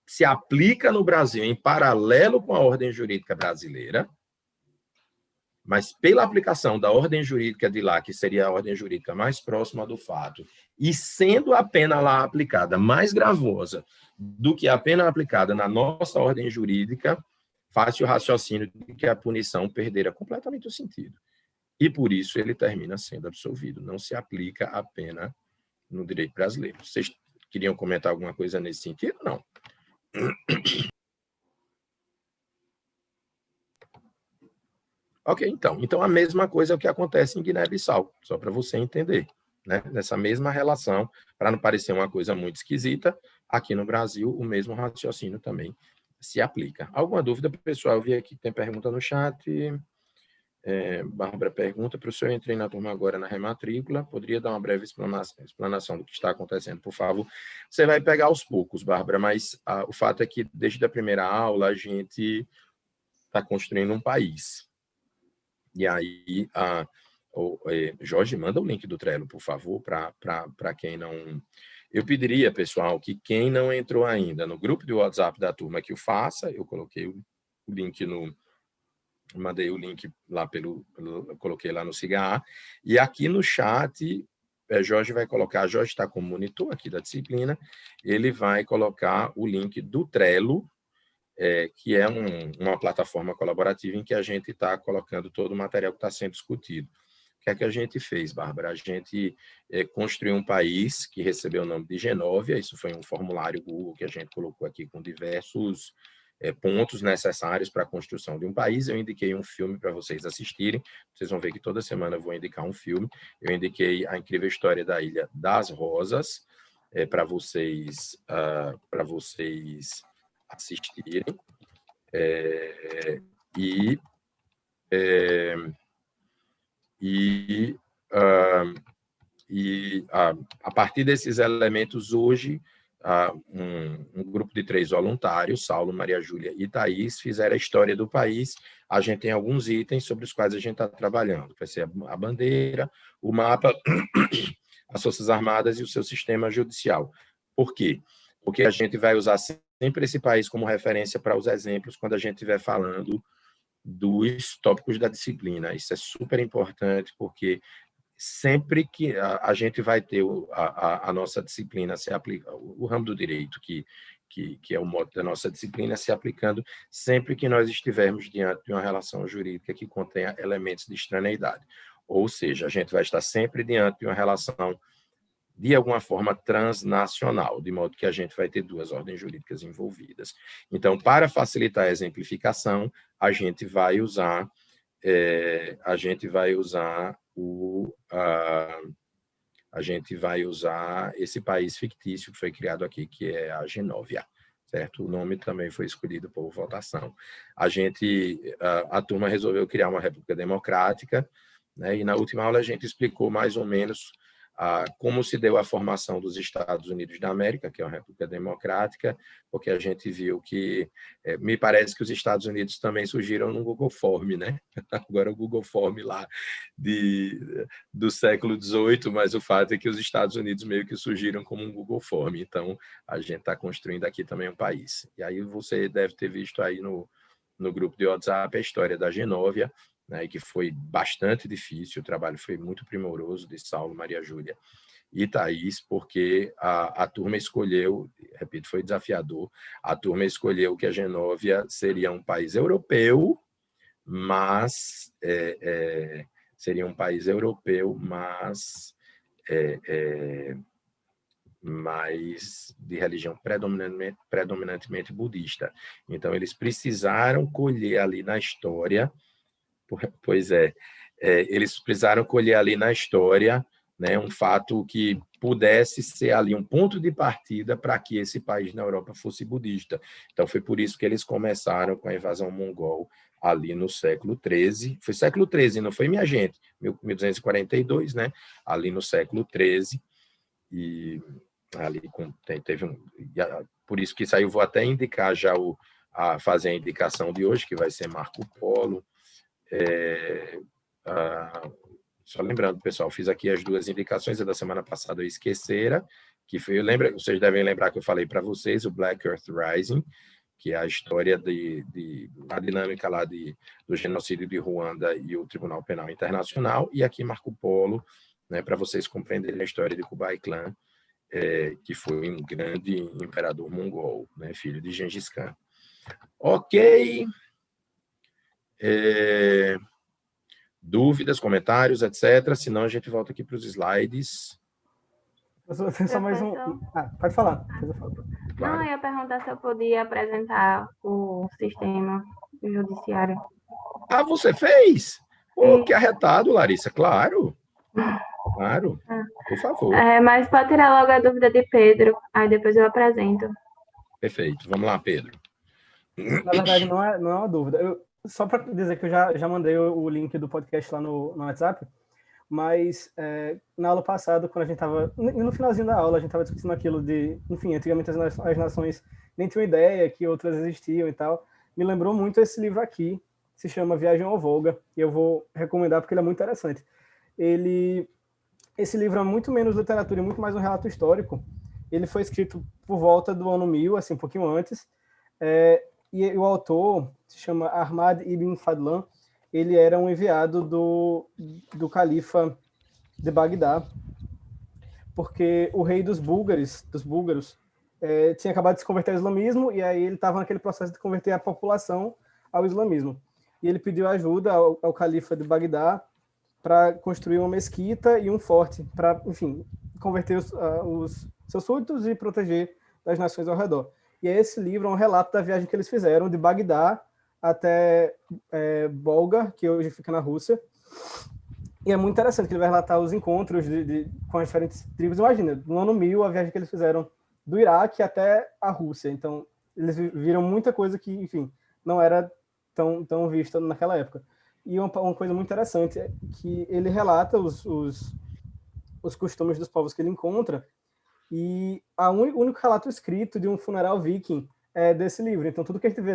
se aplica no Brasil em paralelo com a ordem jurídica brasileira, mas pela aplicação da ordem jurídica de lá, que seria a ordem jurídica mais próxima do fato, e sendo a pena lá aplicada mais gravosa do que a pena aplicada na nossa ordem jurídica, faz-se o raciocínio de que a punição perderá completamente o sentido. E por isso ele termina sendo absolvido. Não se aplica a pena no direito brasileiro. Vocês queriam comentar alguma coisa nesse sentido? Não. Ok, então a mesma coisa é o que acontece em Guiné-Bissau, só para você entender, né? Nessa mesma relação, para não parecer uma coisa muito esquisita, aqui no Brasil o mesmo raciocínio também se aplica. Alguma dúvida, pessoal? Eu vi aqui que tem pergunta no chat. Bárbara pergunta, professor, eu entrei na turma agora na rematrícula, poderia dar uma breve explanação do que está acontecendo, por favor? Você vai pegar aos poucos, Bárbara, mas o fato é que desde a primeira aula a gente está construindo um país. E aí, Jorge, manda o link do Trello, por favor, para quem não... Eu pediria, pessoal, que quem não entrou ainda no grupo de WhatsApp da turma que o faça, eu coloquei o link mandei o link lá coloquei lá no Cigarra, e aqui no chat, Jorge vai colocar, Jorge está como monitor aqui da disciplina, ele vai colocar o link do Trello, que é uma plataforma colaborativa em que a gente está colocando todo o material que está sendo discutido. O que é que a gente fez, Bárbara? A gente construiu um país que recebeu o nome de Genóvia, isso foi um formulário Google que a gente colocou aqui com diversos pontos necessários para a construção de um país. Eu indiquei um filme para vocês assistirem, vocês vão ver que toda semana eu vou indicar um filme. Eu indiquei A Incrível História da Ilha das Rosas, para vocês assistirem. A partir desses elementos, hoje, um grupo de 3 voluntários, Saulo, Maria Júlia e Thaís, fizeram a história do país. A gente tem alguns itens sobre os quais a gente está trabalhando. Vai ser a bandeira, o mapa, as Forças Armadas e o seu sistema judicial. Por quê? Porque a gente vai usar sempre esse país como referência para os exemplos quando a gente estiver falando dos tópicos da disciplina. Isso é super importante, porque sempre que a gente vai ter a nossa disciplina se aplica, o ramo do direito, que é o modo da nossa disciplina, se aplicando sempre que nós estivermos diante de uma relação jurídica que contenha elementos de extraneidade. Ou seja, a gente vai estar sempre diante de uma relação de alguma forma transnacional, de modo que a gente vai ter duas ordens jurídicas envolvidas. Então, para facilitar a exemplificação, a gente vai usar esse país fictício que foi criado aqui, que é a Genóvia, certo? O nome também foi escolhido por votação. A turma resolveu criar uma república democrática, né? E na última aula a gente explicou mais ou menos como se deu a formação dos Estados Unidos da América, que é uma república democrática, porque a gente viu que, me parece que os Estados Unidos também surgiram no Google Form, né? Agora o Google Form lá do século XVIII, mas o fato é que os Estados Unidos meio que surgiram como um Google Form, então a gente está construindo aqui também um país. E aí você deve ter visto aí no grupo de WhatsApp a história da Genóvia, né, que foi bastante difícil, o trabalho foi muito primoroso de Saulo, Maria Júlia e Thaís, porque a turma escolheu, repito, foi desafiador, a turma escolheu que a Genóvia seria um país europeu, mas mas de religião predominantemente budista. Então, eles precisaram colher ali na história. Eles precisaram colher ali na história, né, um fato que pudesse ser ali um ponto de partida para que esse país na Europa fosse budista. Então, foi por isso que eles começaram com a invasão mongol ali no século XIII. Foi século XIII, não foi, minha gente? 1242, né? Ali no século XIII. E ali teve por isso que isso aí eu vou até indicar já fazer a indicação de hoje, que vai ser Marco Polo. Só lembrando, pessoal, fiz aqui as duas indicações, a da semana passada eu esquecera, que foi, vocês devem lembrar que eu falei para vocês, o Black Earth Rising, que é a história a dinâmica lá do genocídio de Ruanda e o Tribunal Penal Internacional, e aqui Marco Polo, né, para vocês compreenderem a história de Kublai Khan, que foi um grande imperador mongol, né, filho de Gengis Khan. Ok. Dúvidas, comentários, etc. Senão a gente volta aqui para os slides. Só mais um. Pode falar. Não, eu ia perguntar se eu podia apresentar o sistema judiciário. Você fez? Que arretado, Larissa. Claro. Claro. Por favor. Mas pode tirar logo a dúvida de Pedro, aí depois eu apresento. Perfeito. Vamos lá, Pedro. Na verdade, não é uma dúvida. Só para dizer que eu já mandei o link do podcast lá no WhatsApp, mas na aula passada, quando a gente estava, no finalzinho da aula, a gente estava discutindo aquilo de, enfim, antigamente as nações nem tinham ideia que outras existiam e tal. Me lembrou muito esse livro aqui, se chama Viagem ao Volga, e eu vou recomendar porque ele é muito interessante. Esse livro é muito menos literatura e muito mais um relato histórico. Ele foi escrito por volta do ano 1000, assim, um pouquinho antes, e o autor se chama Ahmad ibn Fadlan. Ele era um enviado do califa de Bagdá, porque o rei dos búlgaros, tinha acabado de se converter ao islamismo, e aí ele estava naquele processo de converter a população ao islamismo. E ele pediu ajuda ao califa de Bagdá para construir uma mesquita e um forte, para, enfim, converter os seus súditos e proteger das nações ao redor. E esse livro é um relato da viagem que eles fizeram de Bagdá até Volga, que hoje fica na Rússia. E é muito interessante que ele vai relatar os encontros com as diferentes tribos. Imagina, no ano 1000, a viagem que eles fizeram do Iraque até a Rússia. Então, eles viram muita coisa que, enfim, não era tão vista naquela época. E uma coisa muito interessante é que ele relata os costumes dos povos que ele encontra, e o único relato escrito de um funeral viking é desse livro. Então, tudo que a gente vê,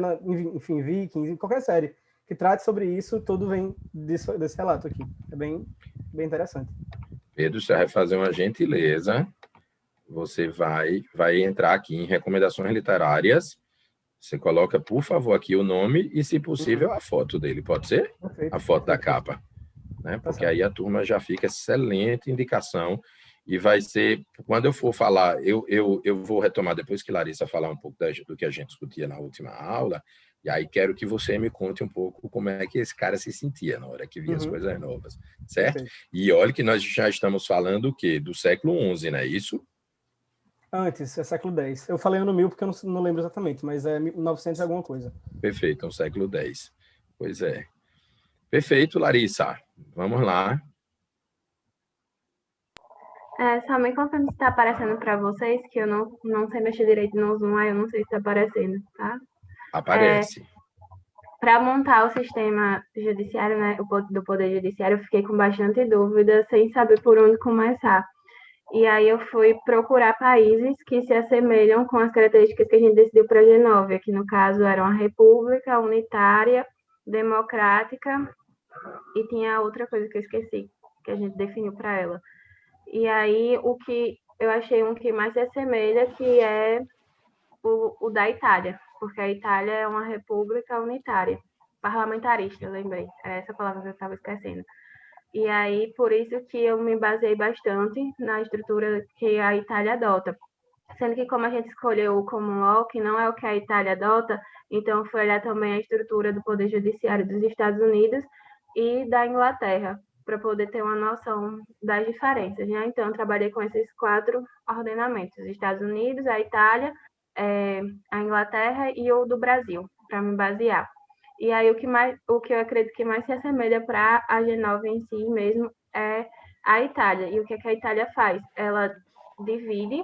enfim, Vikings, em qualquer série que trate sobre isso, tudo vem desse relato aqui. É bem interessante. Pedro, você vai fazer uma gentileza. você vai entrar aqui em recomendações literárias, você coloca, por favor, aqui o nome e, se possível, a foto dele, pode ser? Perfeito, A foto da perfeito. capa, né? Porque certo. aí a turma já fica excelente indicação e vai ser, quando eu for falar, eu vou retomar depois que Larissa falar um pouco do que a gente discutia na última aula, e aí quero que você me conte um pouco como é que esse cara se sentia na hora que via as coisas novas, certo? Perfeito. E olha que nós já estamos falando o quê? Do século XI, não é isso? Antes, é século X. Eu falei ano 1000 porque eu não lembro exatamente, mas é 1900 e alguma coisa. Perfeito, é o século X. Pois é. Perfeito, Larissa. Vamos lá. Só me confirma se está aparecendo para vocês, que eu não sei mexer direito no Zoom, aí eu não sei se está aparecendo, tá? Aparece. Para montar o sistema judiciário, né, do Poder Judiciário, eu fiquei com bastante dúvida, sem saber por onde começar. E aí eu fui procurar países que se assemelham com as características que a gente decidiu para a G9, que no caso eram a república, unitária, democrática, e tinha outra coisa que eu esqueci, que a gente definiu para ela. E aí o que eu achei um que mais se assemelha, que é o da Itália, porque a Itália é uma república unitária, parlamentarista, eu lembrei, é essa palavra que eu estava esquecendo. E aí, por isso que eu me baseei bastante na estrutura que a Itália adota. Sendo que, como a gente escolheu o common law, que não é o que a Itália adota, então foi olhar também a estrutura do Poder Judiciário dos Estados Unidos e da Inglaterra, para poder ter uma noção das diferenças, né? Então, eu trabalhei com esses 4 ordenamentos: os Estados Unidos, a Itália, a Inglaterra e o do Brasil, para me basear. E aí, o que eu acredito que mais se assemelha para a G9 em si mesmo é a Itália. E o que a Itália faz? Ela divide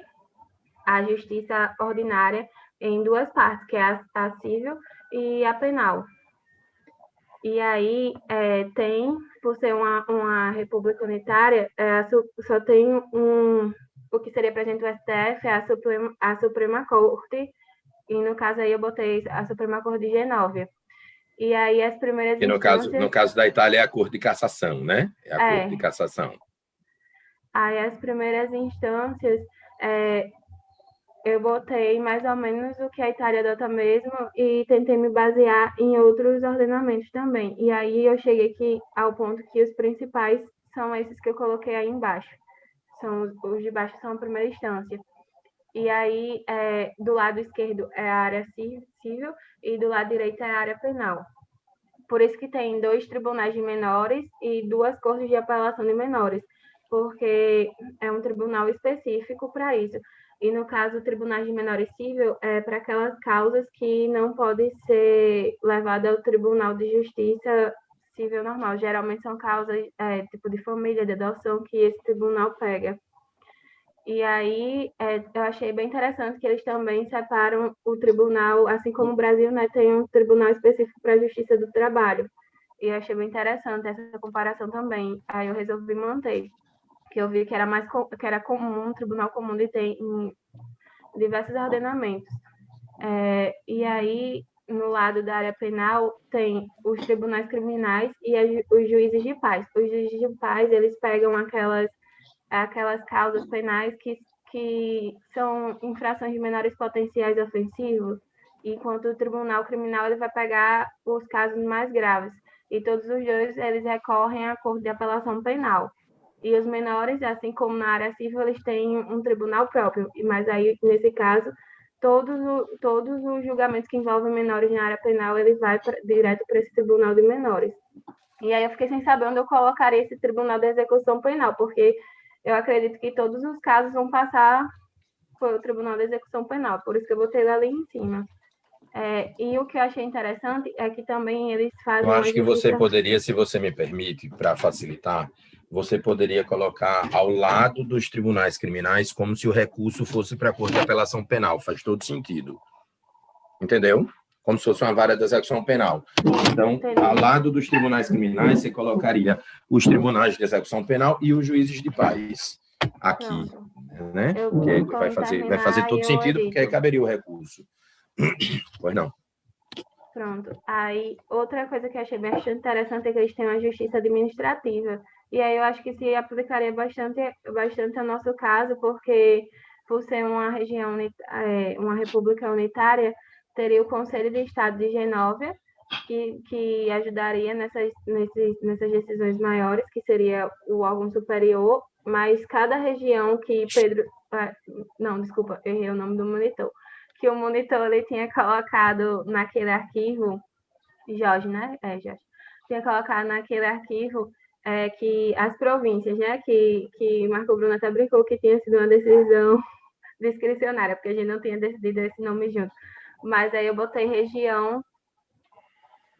a justiça ordinária em 2 partes, que é a civil e a penal. E aí tem, por ser uma república unitária, só tem o que seria, por exemplo, o STF, a Suprema Corte, e no caso aí eu botei a Suprema Corte de Genóvia. E aí as primeiras instâncias... No caso da Itália é a Corte de Cassação, né? É a Corte de Cassação. Aí as primeiras instâncias, eu botei mais ou menos o que a Itália adota mesmo e tentei me basear em outros ordenamentos também. E aí eu cheguei aqui ao ponto que os principais são esses que eu coloquei aí embaixo. Os de baixo são a primeira instância. E aí, do lado esquerdo é a área civil e do lado direito é a área penal. Por isso que tem 2 tribunais de menores e 2 cortes de apelação de menores, porque é um tribunal específico para isso. E, no caso, o Tribunal de Menores Civil é para aquelas causas que não podem ser levadas ao Tribunal de Justiça Civil normal. Geralmente são causas tipo de família, de adoção, que esse tribunal pega. E aí eu achei bem interessante que eles também separam o tribunal, assim como o Brasil, né, tem um tribunal específico para a Justiça do Trabalho. E eu achei bem interessante essa comparação também. Aí eu resolvi manter, que eu vi que era comum, um tribunal comum de ter em diversos ordenamentos. E aí, no lado da área penal, tem os tribunais criminais e os juízes de paz. Os juízes de paz, eles pegam aquelas causas penais que são infrações de menores potenciais ofensivos, enquanto o tribunal criminal ele vai pegar os casos mais graves. E todos os dois, eles recorrem à Corte de Apelação Penal. E os menores, assim como na área civil, eles têm um tribunal próprio. Mas aí, nesse caso, todos os julgamentos que envolvem menores na área penal, ele vai direto para esse tribunal de menores. E aí eu fiquei sem saber onde eu colocaria esse tribunal de execução penal, porque eu acredito que todos os casos vão passar pelo Tribunal de Execução Penal, por isso que eu botei ele ali em cima. E o que eu achei interessante é que também eles fazem... Eu acho que você poderia, se você me permite, para facilitar, você poderia colocar ao lado dos tribunais criminais como se o recurso fosse para a Corte de Apelação Penal. Faz todo sentido. Entendeu? Como se fosse uma vara de execução penal. Então, ao lado dos tribunais criminais, você colocaria os tribunais de execução penal e os juízes de paz aqui. Né? Porque vai fazer todo sentido, porque aí caberia o recurso. Pois não. Pronto. Aí, outra coisa que eu achei bastante interessante é que eles têm uma justiça administrativa. E aí eu acho que se aplicaria bastante ao nosso caso, porque por ser uma região, uma república unitária, teria o Conselho de Estado de Genóvia, que ajudaria nessas decisões maiores, que seria o órgão superior, mas cada região que Pedro... Não, desculpa, errei o nome do monitor. Que o monitor ele tinha colocado naquele arquivo, Jorge, né? Jorge. Tinha colocado naquele arquivo que as províncias, né? Que Marco Bruno até brincou que tinha sido uma decisão discricionária, porque a gente não tinha decidido esse nome junto. Mas aí eu botei região,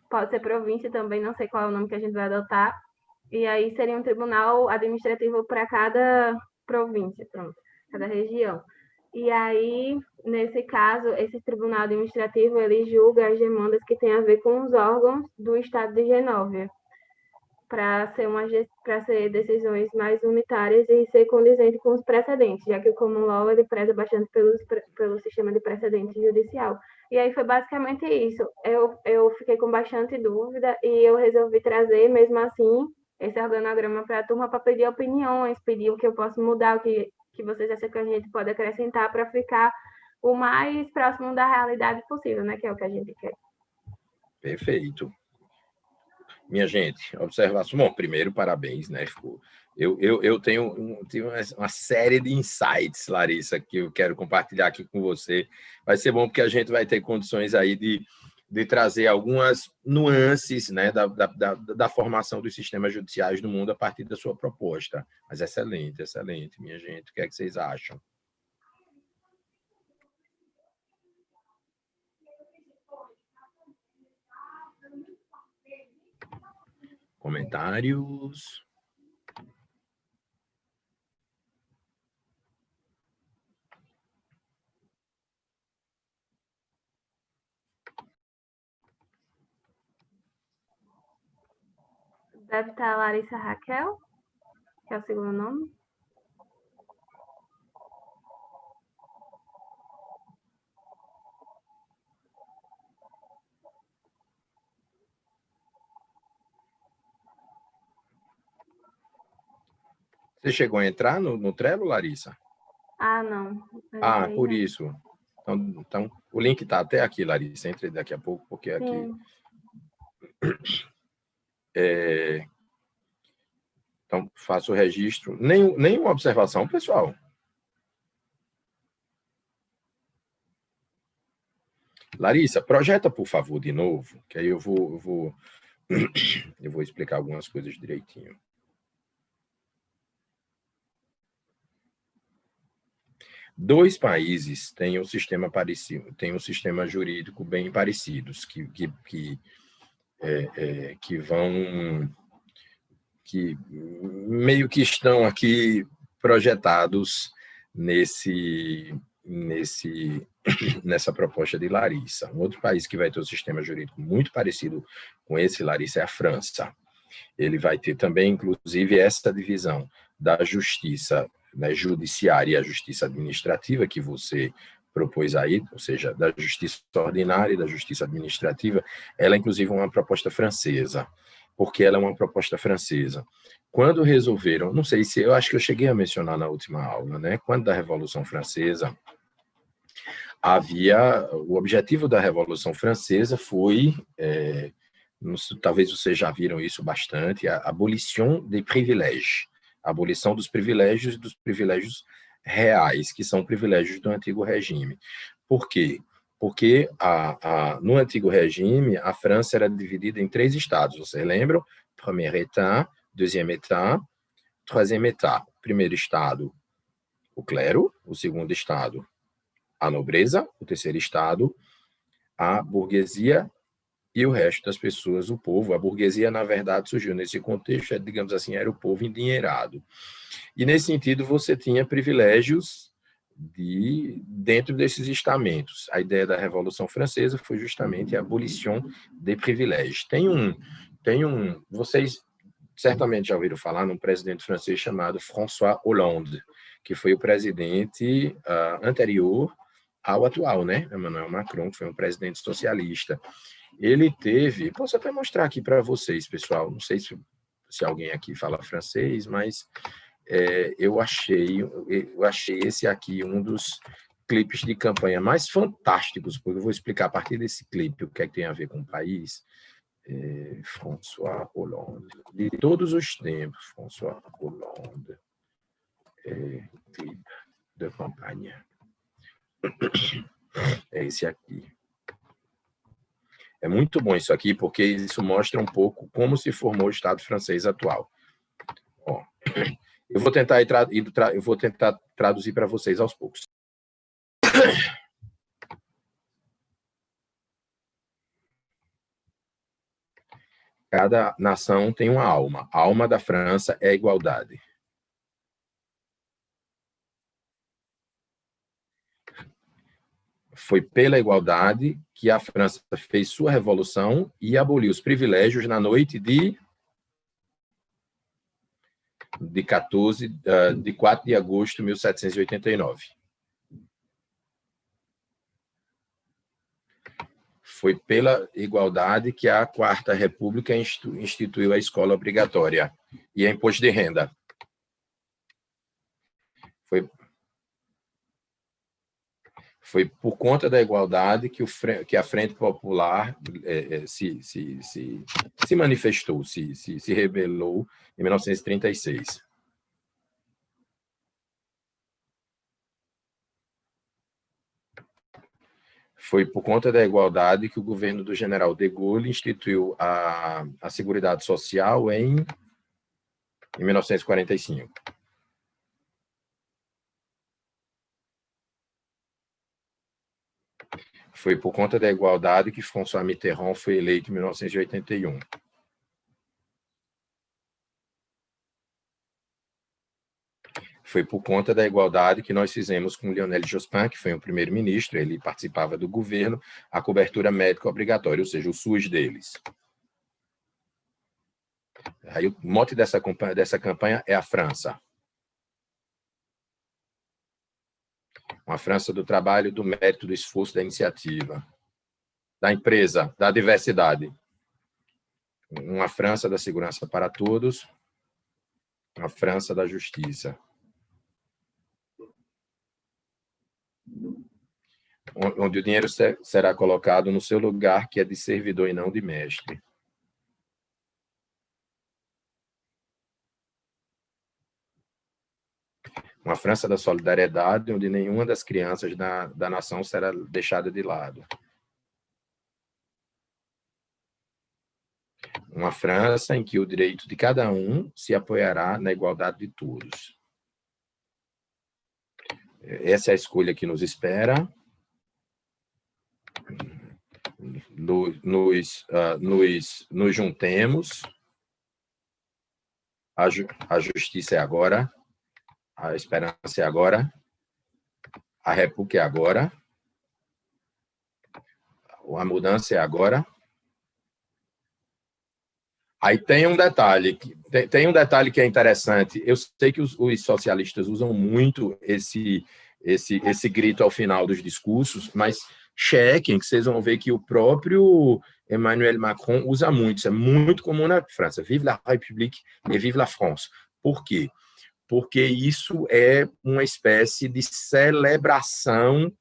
pode ser província também, não sei qual é o nome que a gente vai adotar. E aí seria um tribunal administrativo para cada província, pronto, cada região. E aí, nesse caso, esse tribunal administrativo, ele julga as demandas que têm a ver com os órgãos do Estado de Genóvia, para ser decisões mais unitárias e ser condizente com os precedentes, já que o common law ele preza bastante pelo sistema de precedente judicial. E aí foi basicamente isso. Eu fiquei com bastante dúvida e eu resolvi trazer, mesmo assim, esse organograma para a turma para pedir opiniões, pedir o que eu posso mudar, o que vocês acham que a gente pode acrescentar para ficar o mais próximo da realidade possível, né? Que é o que a gente quer. Perfeito. Minha gente, observação. Bom, primeiro, parabéns, né? Eu tenho uma série de insights, Larissa, que eu quero compartilhar aqui com você. Vai ser bom porque a gente vai ter condições aí de trazer algumas nuances, né, da formação dos sistemas judiciais do mundo a partir da sua proposta. Mas excelente, excelente, minha gente. O que é que vocês acham? Comentários? Deve estar a Larissa Raquel, que é o segundo nome. Você chegou a entrar no Trello, Larissa? Ah, não. Ah, por isso. Então, o link está até aqui, Larissa. Entre daqui a pouco, porque aqui... Então, faço o registro. Nenhuma observação, pessoal. Larissa, projeta, por favor, de novo, que aí eu vou explicar algumas coisas direitinho. Dois países têm um sistema parecido, têm um sistema jurídico bem parecidos, que meio que estão aqui projetados nessa proposta de Larissa. Um outro país que vai ter um sistema jurídico muito parecido com esse, Larissa, é a França. Ele vai ter também, inclusive, essa divisão da justiça, né, judiciária e a justiça administrativa que você propôs aí, ou seja, da justiça ordinária e da justiça administrativa. Ela, inclusive, é uma proposta francesa. Por que ela é uma proposta francesa? Quando resolveram, não sei se, eu acho que eu cheguei a mencionar na última aula, né? Quando da Revolução Francesa, o objetivo da Revolução Francesa foi, talvez vocês já viram isso bastante, a abolition des privilèges, a abolição dos privilégios reais, que são privilégios do antigo regime. Por quê? Porque no antigo regime, a França era dividida em 3 estados, vocês lembram? Premier État, deuxième État, troisième État. Primeiro estado, o clero. O segundo estado, a nobreza. O terceiro estado, a burguesia. E o resto das pessoas, o povo. A burguesia, na verdade, surgiu nesse contexto, digamos assim, era o povo endinheirado. E, nesse sentido, você tinha privilégios dentro desses estamentos. A ideia da Revolução Francesa foi justamente a abolição de privilégios. Vocês certamente já ouviram falar num presidente francês chamado François Hollande, que foi o presidente anterior ao atual, né? Emmanuel Macron, que foi um presidente socialista. Ele teve... Posso até mostrar aqui para vocês, pessoal. Não sei se alguém aqui fala francês, mas eu achei esse aqui um dos clipes de campanha mais fantásticos, porque eu vou explicar a partir desse clipe o que é que tem a ver com o país. François Hollande, de todos os tempos, François Hollande, clipe de campanha. É esse aqui. É muito bom isso aqui, porque isso mostra um pouco como se formou o Estado francês atual. Ó, eu vou tentar traduzir para vocês aos poucos. Cada nação tem uma alma. A alma da França é a igualdade. Foi pela igualdade que a França fez sua revolução e aboliu os privilégios na noite de 4 de agosto de 1789. Foi pela igualdade que a Quarta República instituiu a escola obrigatória e a imposto de renda. Foi por conta da igualdade que a Frente Popular se manifestou, se rebelou em 1936. Foi por conta da igualdade que o governo do general de Gaulle instituiu a Seguridade Social em 1945. Foi por conta da igualdade que François Mitterrand foi eleito em 1981. Foi por conta da igualdade que nós fizemos com Lionel Jospin, que foi o primeiro-ministro, ele participava do governo, a cobertura médica obrigatória, ou seja, o SUS deles. Aí o mote dessa campanha é a França. Uma França do trabalho, do mérito, do esforço, da iniciativa, da empresa, da diversidade. Uma França da segurança para todos, uma França da justiça. Onde o dinheiro será colocado no seu lugar, que é de servidor e não de mestre. Uma França da solidariedade, onde nenhuma das crianças da nação será deixada de lado. Uma França em que o direito de cada um se apoiará na igualdade de todos. Essa é a escolha que nos espera. Nos juntemos. A justiça é agora. A esperança é agora. A república é agora. A mudança é agora. Aí tem um detalhe que é interessante. Eu sei que os socialistas usam muito esse grito ao final dos discursos, mas chequem, que vocês vão ver que o próprio Emmanuel Macron usa muito. Isso é muito comum na França. Vive la République et vive la France. Por quê? Porque isso é uma espécie de celebração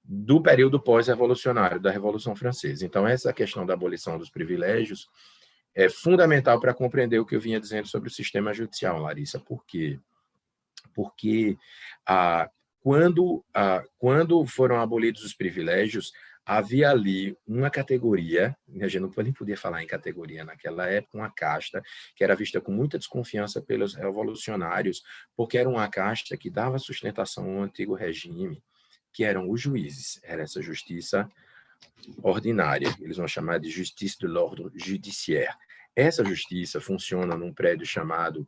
do período pós-revolucionário, da Revolução Francesa. Então, essa questão da abolição dos privilégios é fundamental para compreender o que eu vinha dizendo sobre o sistema judicial, Larissa. Por quê? Porque quando foram abolidos os privilégios, havia ali uma categoria, a gente não nem podia falar em categoria naquela época, uma casta que era vista com muita desconfiança pelos revolucionários, porque era uma casta que dava sustentação ao antigo regime, que eram os juízes, era essa justiça ordinária, eles vão chamar de justice de l'ordre judiciaire. Essa justiça funciona num prédio chamado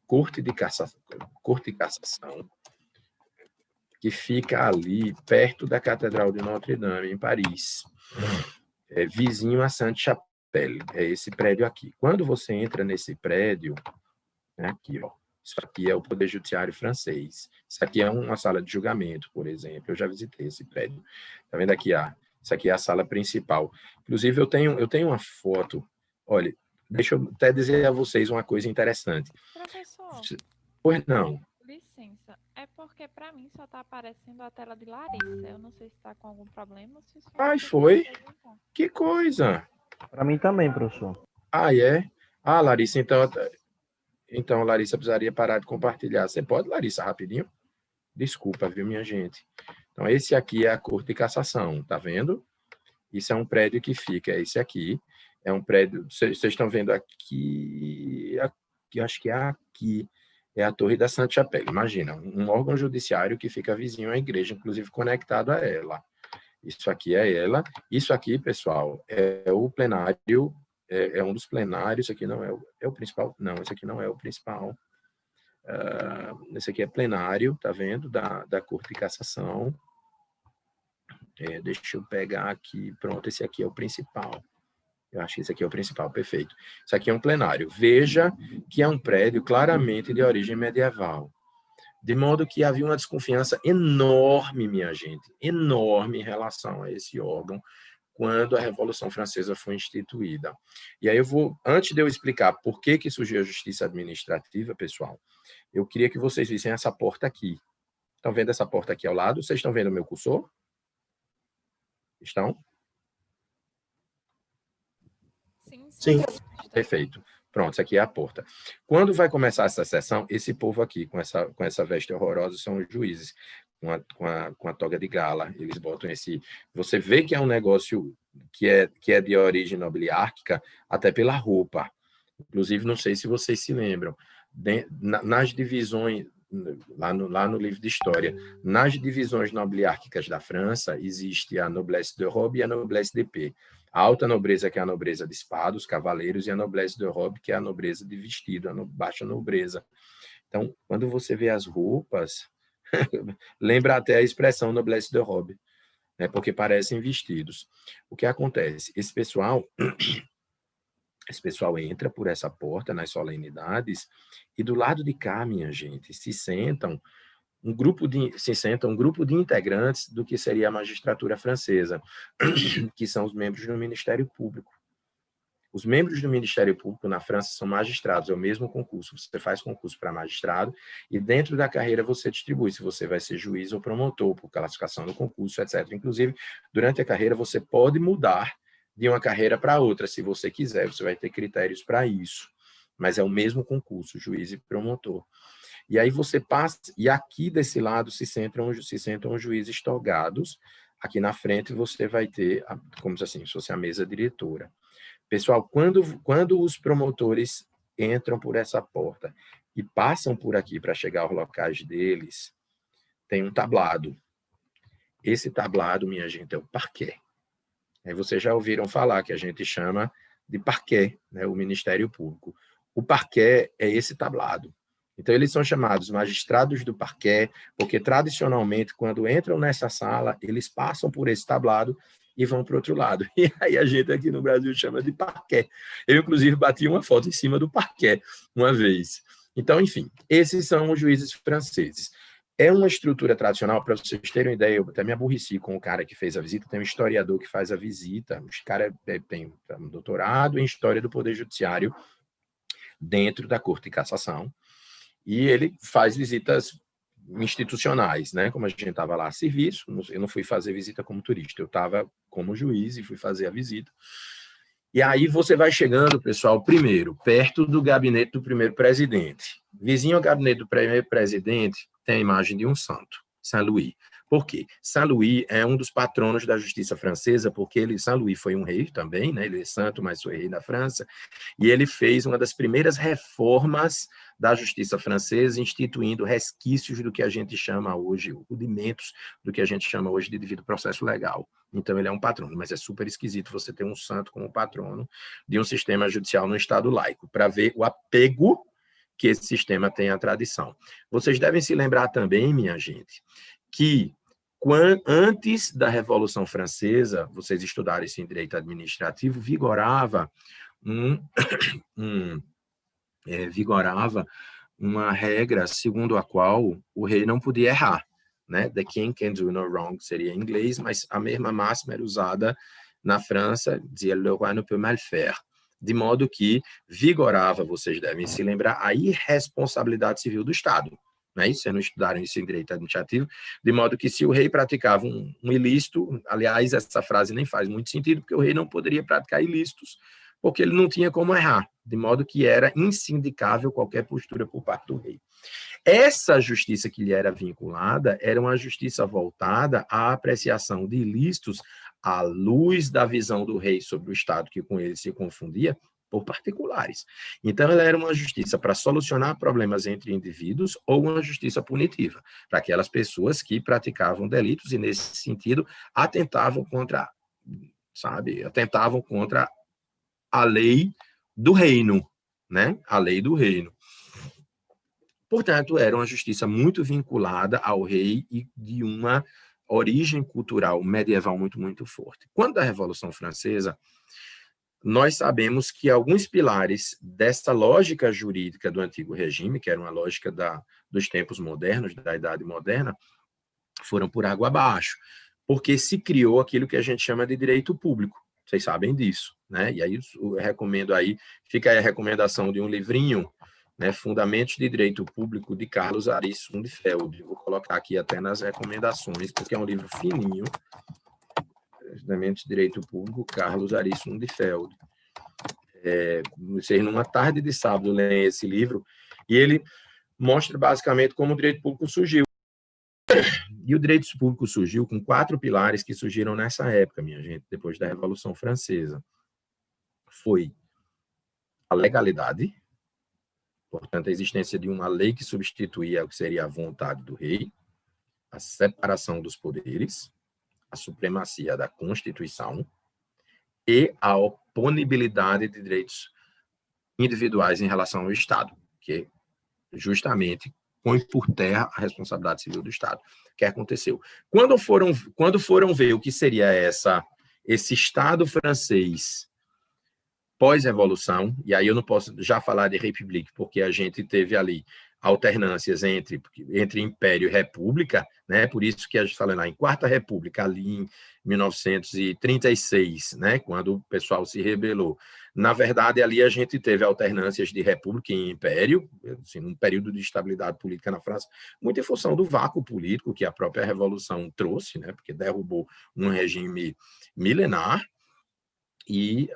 Corte de Cassação, que fica ali perto da Catedral de Notre-Dame, em Paris, vizinho a Sainte-Chapelle, é esse prédio aqui. Quando você entra nesse prédio, aqui, ó, isso aqui é o Poder Judiciário francês, isso aqui é uma sala de julgamento, por exemplo, eu já visitei esse prédio. Está vendo aqui? Isso aqui é a sala principal. Inclusive, eu tenho uma foto, olha, deixa eu até dizer a vocês uma coisa interessante. Professor, Pois não. Licença, é porque para mim só está aparecendo a tela de Larissa. Eu não sei se está com algum problema ou se o senhor Ai, precisa foi? apresentar. Que coisa. Para mim também, professor. Ah, é? Ah, Larissa, então, Larissa precisaria parar de compartilhar. Você pode, Larissa, rapidinho? Desculpa, viu, minha gente? Então, esse aqui é a Corte de Cassação, tá vendo? Isso é um prédio que fica, esse aqui é um prédio, vocês estão vendo aqui, acho que é aqui, é a Torre da Sainte-Chapelle. Imagina, um órgão judiciário que fica vizinho à igreja, inclusive conectado a ela. Isso aqui é ela. Isso aqui, pessoal, é o plenário, é um dos plenários. Isso aqui não é o principal. Não, esse aqui não é o principal. Esse aqui é plenário, tá vendo? Da Corte de Cassação. Deixa eu pegar aqui. Pronto, esse aqui é o principal. Eu acho que esse aqui é o principal, perfeito. Isso aqui é um plenário. Veja que é um prédio claramente de origem medieval. De modo que havia uma desconfiança enorme, minha gente, enorme em relação a esse órgão, quando a Revolução Francesa foi instituída. E aí antes de eu explicar por que surgiu a justiça administrativa, pessoal, eu queria que vocês vissem essa porta aqui. Estão vendo essa porta aqui ao lado? Vocês estão vendo o meu cursor? Estão? Sim. Perfeito. Pronto, essa aqui é a porta. Quando vai começar essa sessão, esse povo aqui, com essa veste horrorosa, são os juízes, com a toga de gala. Eles botam esse... Você vê que é um negócio que é de origem nobiliárquica, até pela roupa. Inclusive, não sei se vocês se lembram, nas divisões, lá no livro de história, nas divisões nobiliárquicas da França, existe a noblesse de robe e a noblesse d'épée. A alta nobreza, que é a nobreza de espada, os cavaleiros, e a noblesse de robe, que é a nobreza de vestido, a baixa nobreza. Então, quando você vê as roupas, lembra até a expressão noblesse de robe, né, porque parecem vestidos. O que acontece? Esse pessoal entra por essa porta nas solenidades e do lado de cá, minha gente, se senta um grupo de integrantes do que seria a magistratura francesa, que são os membros do Ministério Público. Os membros do Ministério Público na França são magistrados, é o mesmo concurso. Você faz concurso para magistrado e dentro da carreira você distribui se você vai ser juiz ou promotor, por classificação do concurso, etc. Inclusive, durante a carreira você pode mudar de uma carreira para outra, se você quiser, você vai ter critérios para isso. Mas é o mesmo concurso, juiz e promotor. E aí você passa, e aqui desse lado se sentam os juízes togados, aqui na frente você vai ter, como assim, se fosse a mesa diretora. Pessoal, quando os promotores entram por essa porta e passam por aqui para chegar aos locais deles, tem um tablado. Esse tablado, minha gente, é o parquet. Aí vocês já ouviram falar que a gente chama de parquet, né, o Ministério Público. O parquet é esse tablado. Então, eles são chamados magistrados do parquet, porque, tradicionalmente, quando entram nessa sala, eles passam por esse tablado e vão para o outro lado. E aí a gente aqui no Brasil chama de parquet. Eu, inclusive, bati uma foto em cima do parquet uma vez. Então, enfim, esses são os juízes franceses. É uma estrutura tradicional, para vocês terem uma ideia, eu até me aborreci com o cara que fez a visita, tem um historiador que faz a visita, os caras têm um doutorado em História do Poder Judiciário dentro da Corte de Cassação, e ele faz visitas institucionais, né? Como a gente estava lá a serviço, eu não fui fazer visita como turista, eu estava como juiz e fui fazer a visita. E aí você vai chegando, pessoal, primeiro, perto do gabinete do primeiro presidente. Vizinho ao gabinete do primeiro presidente tem a imagem de um santo, Saint-Louis. Por quê? Saint-Louis é um dos patronos da justiça francesa, porque Saint-Louis foi um rei também, né? Ele é santo, mas foi rei da França, e ele fez uma das primeiras reformas da justiça francesa, instituindo resquícios do que a gente chama hoje, rudimentos do que a gente chama hoje de devido processo legal. Então, ele é um patrono, mas é super esquisito você ter um santo como patrono de um sistema judicial no Estado laico, para ver o apego que esse sistema tem à tradição. Vocês devem se lembrar também, minha gente, que antes da Revolução Francesa, vocês estudarem isso em direito administrativo, vigorava uma regra segundo a qual o rei não podia errar, né? The king can do no wrong seria em inglês, mas a mesma máxima era usada na França, dizia le roi ne peut mal faire. de modo que vigorava, vocês devem se lembrar, a irresponsabilidade civil do Estado. Não é isso? Vocês não estudaram isso em direito administrativo, de modo que se o rei praticava um ilícito, aliás, essa frase nem faz muito sentido, porque o rei não poderia praticar ilícitos, porque ele não tinha como errar, de modo que era insindicável qualquer postura por parte do rei. Essa justiça que lhe era vinculada era uma justiça voltada à apreciação de ilícitos à luz da visão do rei sobre o Estado, que com ele se confundia, por particulares. Então, ela era uma justiça para solucionar problemas entre indivíduos ou uma justiça punitiva, para aquelas pessoas que praticavam delitos e, nesse sentido, atentavam contra a lei do reino, né? A lei do reino. Portanto, era uma justiça muito vinculada ao rei e de uma origem cultural medieval muito, muito forte. Quando a Revolução Francesa, nós sabemos que alguns pilares dessa lógica jurídica do antigo regime, que era uma lógica dos tempos modernos, da Idade Moderna, foram por água abaixo, porque se criou aquilo que a gente chama de direito público. Vocês sabem disso, né? E aí eu recomendo aí, fica aí a recomendação de um livrinho, né, Fundamentos de Direito Público, de Carlos Ari Sundfeld. Vou colocar aqui até nas recomendações, porque é um livro fininho. Fundamentos de Direito Público, Carlos Ari Sundfeld. Vocês, numa tarde de sábado, leem esse livro, e ele mostra basicamente como o direito público surgiu. E o direito público surgiu com 4 pilares que surgiram nessa época, minha gente, depois da Revolução Francesa. Foi a legalidade, portanto, a existência de uma lei que substituía o que seria a vontade do rei, a separação dos poderes, a supremacia da Constituição e a oponibilidade de direitos individuais em relação ao Estado, que justamente põe por terra a responsabilidade civil do Estado. O que aconteceu? Quando foram ver o que seria esse Estado francês pós-revolução, e aí eu não posso já falar de République, porque a gente teve ali alternâncias entre Império e República, né? Por isso que a gente fala lá em Quarta República, ali em 1936, né? Quando o pessoal se rebelou. Na verdade, ali a gente teve alternâncias de República e Império, assim, um período de estabilidade política na França, muito em função do vácuo político que a própria Revolução trouxe, né? Porque derrubou um regime milenar e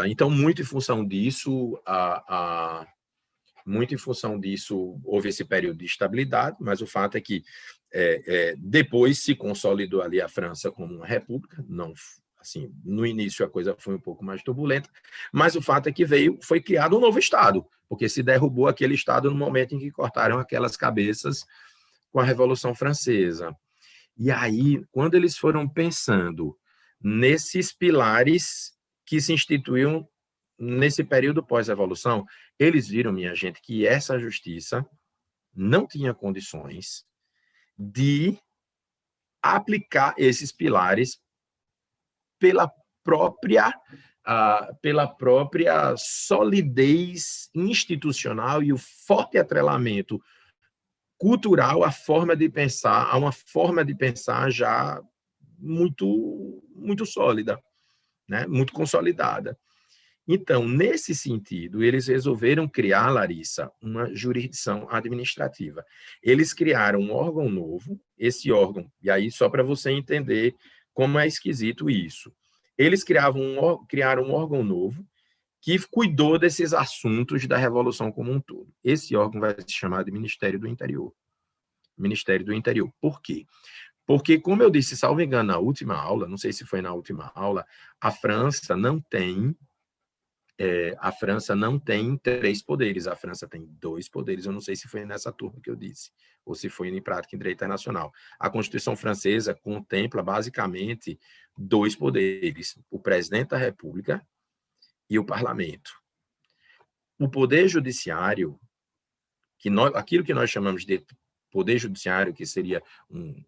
então, muito em função disso, houve esse período de estabilidade, mas o fato é que depois se consolidou ali a França como uma república, não, assim, no início a coisa foi um pouco mais turbulenta, mas o fato é que foi criado um novo Estado, porque se derrubou aquele Estado no momento em que cortaram aquelas cabeças com a Revolução Francesa. E aí, quando eles foram pensando nesses pilares que se instituíam nesse período pós-revolução, eles viram, minha gente, que essa justiça não tinha condições de aplicar esses pilares pela própria solidez institucional e o forte atrelamento cultural à forma de pensar, a uma forma de pensar já muito, muito sólida, né? Muito consolidada. Então, nesse sentido, eles resolveram criar, Larissa, uma jurisdição administrativa. Eles criaram um órgão novo, esse órgão, e aí só para você entender como é esquisito isso. Eles criaram um órgão novo que cuidou desses assuntos da Revolução como um todo. Esse órgão vai se chamar de Ministério do Interior. Ministério do Interior. Por quê? Porque, como eu disse, salvo engano, na última aula, não sei se foi na última aula, a França não tem 3 poderes, a França tem 2 poderes, eu não sei se foi nessa turma que eu disse, ou se foi em prática em direito internacional. A Constituição francesa contempla, basicamente, 2 poderes, o presidente da República e o parlamento. O poder judiciário, aquilo que nós chamamos de poder judiciário, que seria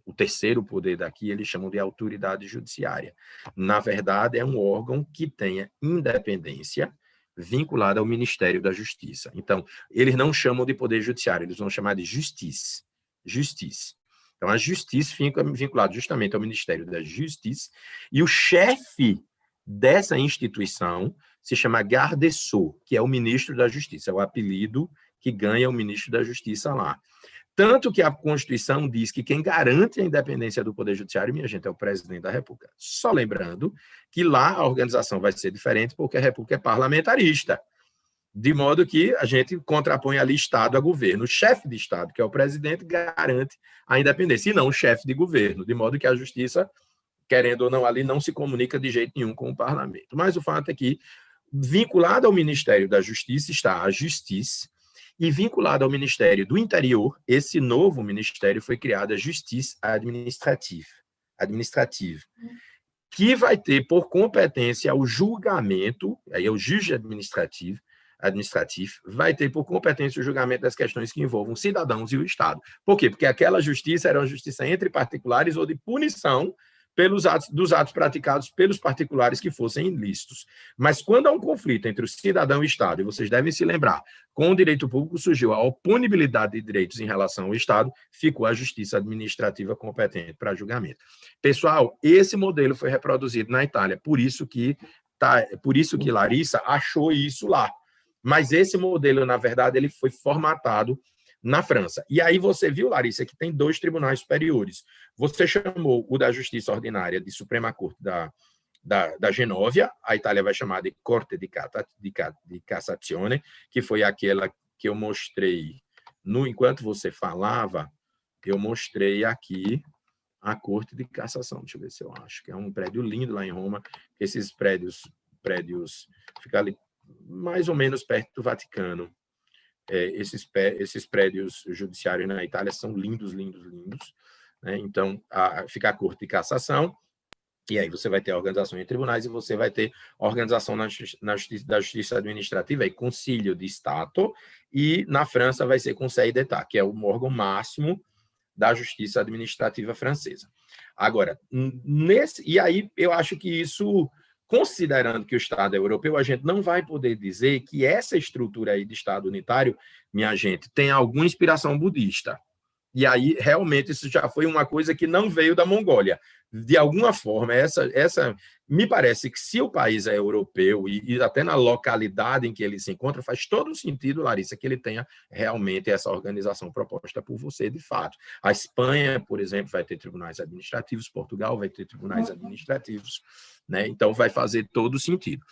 o terceiro poder daqui, eles chamam de autoridade judiciária. Na verdade, é um órgão que tenha independência vinculada ao Ministério da Justiça. Então, eles não chamam de poder judiciário, eles vão chamar de justiça. Justiça. Então, a justiça fica vinculada justamente ao Ministério da Justiça, e o chefe dessa instituição se chama garde des Sceaux, que é o ministro da Justiça, é o apelido que ganha o ministro da Justiça lá. Tanto que a Constituição diz que quem garante a independência do Poder Judiciário, minha gente, é o presidente da República. Só lembrando que lá a organização vai ser diferente porque a República é parlamentarista, de modo que a gente contrapõe ali Estado a governo. O chefe de Estado, que é o presidente, garante a independência, e não o chefe de governo, de modo que a Justiça, querendo ou não, ali não se comunica de jeito nenhum com o parlamento. Mas o fato é que, vinculado ao Ministério da Justiça, está a Justiça, e vinculado ao Ministério do Interior, esse novo ministério foi criado a Justiça Administrative, que vai ter por competência o julgamento, aí é o juge administrativo, vai ter por competência o julgamento das questões que envolvam cidadãos e o Estado. Por quê? Porque aquela justiça era uma justiça entre particulares ou de punição dos atos praticados pelos particulares que fossem ilícitos. Mas quando há um conflito entre o cidadão e o Estado, e vocês devem se lembrar, com o direito público surgiu a oponibilidade de direitos em relação ao Estado, ficou a justiça administrativa competente para julgamento. Pessoal, esse modelo foi reproduzido na Itália, por isso que Larissa achou isso lá. Mas esse modelo, na verdade, ele foi formatado na França. E aí você viu, Larissa, que tem 2 tribunais superiores. Você chamou o da Justiça Ordinária de Suprema Corte da Genóvia, a Itália vai chamar de Corte di Cassazione, que foi aquela que eu mostrei enquanto você falava, eu mostrei aqui a Corte de Cassação. Deixa eu ver se eu acho, que é um prédio lindo lá em Roma. Esses prédios ficam ali mais ou menos perto do Vaticano. Esses prédios judiciários na Itália são lindos, lindos, lindos. Né? Então, fica a Corte de Cassação, e aí você vai ter a organização em tribunais e você vai ter a organização da Justiça Administrativa, aí Consiglio di Stato, e na França vai ser Conseil d'État, que é o órgão máximo da Justiça Administrativa francesa. Agora, e aí eu acho que isso, considerando que o Estado é europeu, a gente não vai poder dizer que essa estrutura aí de Estado unitário, minha gente, tem alguma inspiração budista. E aí, realmente, isso já foi uma coisa que não veio da Mongólia. De alguma forma, me parece que se o país é europeu e até na localidade em que ele se encontra, faz todo sentido, Larissa, que ele tenha realmente essa organização proposta por você, de fato. A Espanha, por exemplo, vai ter tribunais administrativos, Portugal vai ter tribunais administrativos, né? Então, vai fazer todo sentido.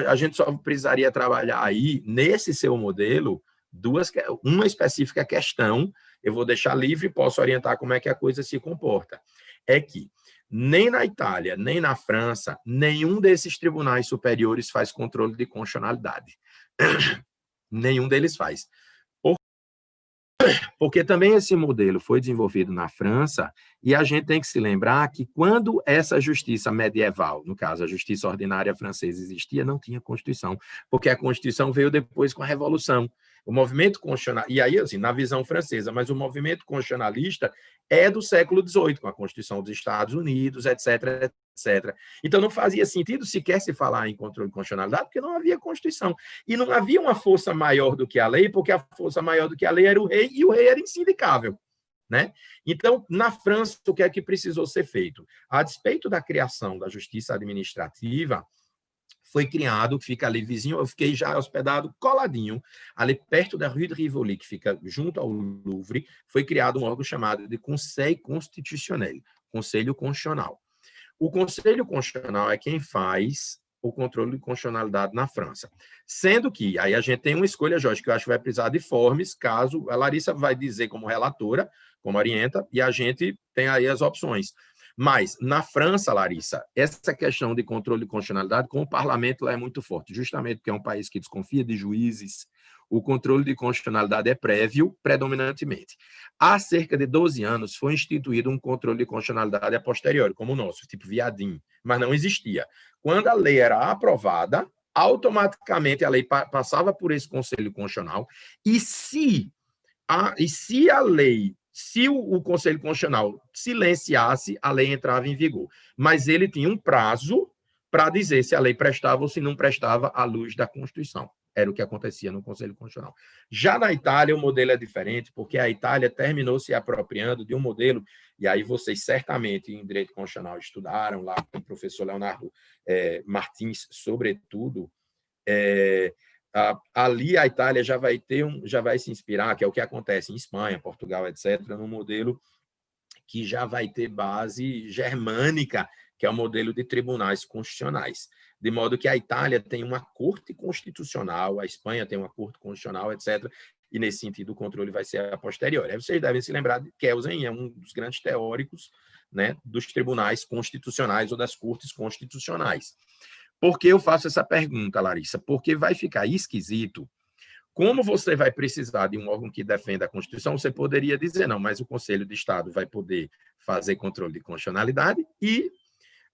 A gente só precisaria trabalhar aí, nesse seu modelo, uma específica questão, eu vou deixar livre e posso orientar como é que a coisa se comporta. É que nem na Itália, nem na França, nenhum desses tribunais superiores faz controle de constitucionalidade. Nenhum deles faz. Porque também esse modelo foi desenvolvido na França, e a gente tem que se lembrar que quando essa justiça medieval, no caso a justiça ordinária francesa, existia, não tinha Constituição, porque a Constituição veio depois com a Revolução. O movimento constitucional, e aí, assim, na visão francesa, mas o movimento constitucionalista é do século XVIII, com a Constituição dos Estados Unidos, etc., etc. Então, não fazia sentido sequer se falar em controle de constitucionalidade, porque não havia Constituição. E não havia uma força maior do que a lei, porque a força maior do que a lei era o rei, e o rei era insindicável. Né? Então, na França, o que é que precisou ser feito? A despeito da criação da justiça administrativa, foi criado, fica ali vizinho, eu fiquei já hospedado coladinho, ali perto da Rue de Rivoli, que fica junto ao Louvre, foi criado um órgão chamado de Conseil Constitutionnel, Conselho Constitucional. O Conselho Constitucional é quem faz o controle de constitucionalidade na França. Sendo que, aí a gente tem uma escolha, Jorge, que eu acho que vai precisar de formes, caso a Larissa vai dizer como relatora, como orienta, e a gente tem aí as opções. Mas, na França, Larissa, essa questão de controle de constitucionalidade com o parlamento lá é muito forte, justamente porque é um país que desconfia de juízes, o controle de constitucionalidade é prévio, predominantemente. Há cerca de 12 anos foi instituído um controle de constitucionalidade a posteriori, como o nosso, tipo viadim, mas não existia. Quando a lei era aprovada, automaticamente a lei passava por esse Conselho Constitucional, e se o Conselho Constitucional silenciasse, a lei entrava em vigor. Mas ele tinha um prazo para dizer se a lei prestava ou se não prestava à luz da Constituição. Era o que acontecia no Conselho Constitucional. Já na Itália, o modelo é diferente, porque a Itália terminou se apropriando de um modelo, e aí vocês certamente em Direito Constitucional estudaram lá com o professor Leonardo Martins, sobretudo, ali a Itália já vai se inspirar, que é o que acontece em Espanha, Portugal, etc., num modelo que já vai ter base germânica, que é o modelo de tribunais constitucionais. De modo que a Itália tem uma corte constitucional, a Espanha tem uma corte constitucional, etc., e nesse sentido o controle vai ser a posteriori. Aí vocês devem se lembrar de Kelsen, é um dos grandes teóricos, né, dos tribunais constitucionais ou das cortes constitucionais. Por que eu faço essa pergunta, Larissa? Porque vai ficar esquisito. Como você vai precisar de um órgão que defenda a Constituição, você poderia dizer, não, mas o Conselho de Estado vai poder fazer controle de constitucionalidade e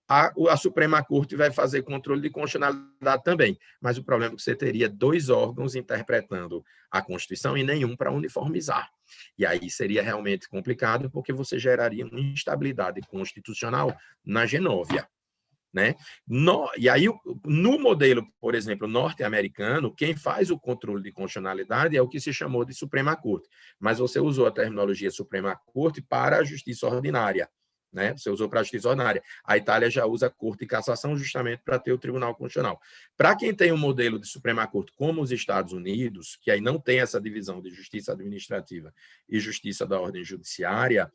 a Suprema Corte vai fazer controle de constitucionalidade também. Mas o problema é que você teria 2 órgãos interpretando a Constituição e nenhum para uniformizar. E aí seria realmente complicado, porque você geraria uma instabilidade constitucional na Genóvia. Né? E aí, no modelo, por exemplo, norte-americano, quem faz o controle de constitucionalidade é o que se chamou de Suprema Corte, mas você usou a terminologia Suprema Corte para a justiça ordinária, né? Você usou para a justiça ordinária. A Itália já usa a Corte de Cassação justamente para ter o Tribunal Constitucional. Para quem tem um modelo de Suprema Corte como os Estados Unidos, que aí não tem essa divisão de justiça administrativa e justiça da ordem judiciária,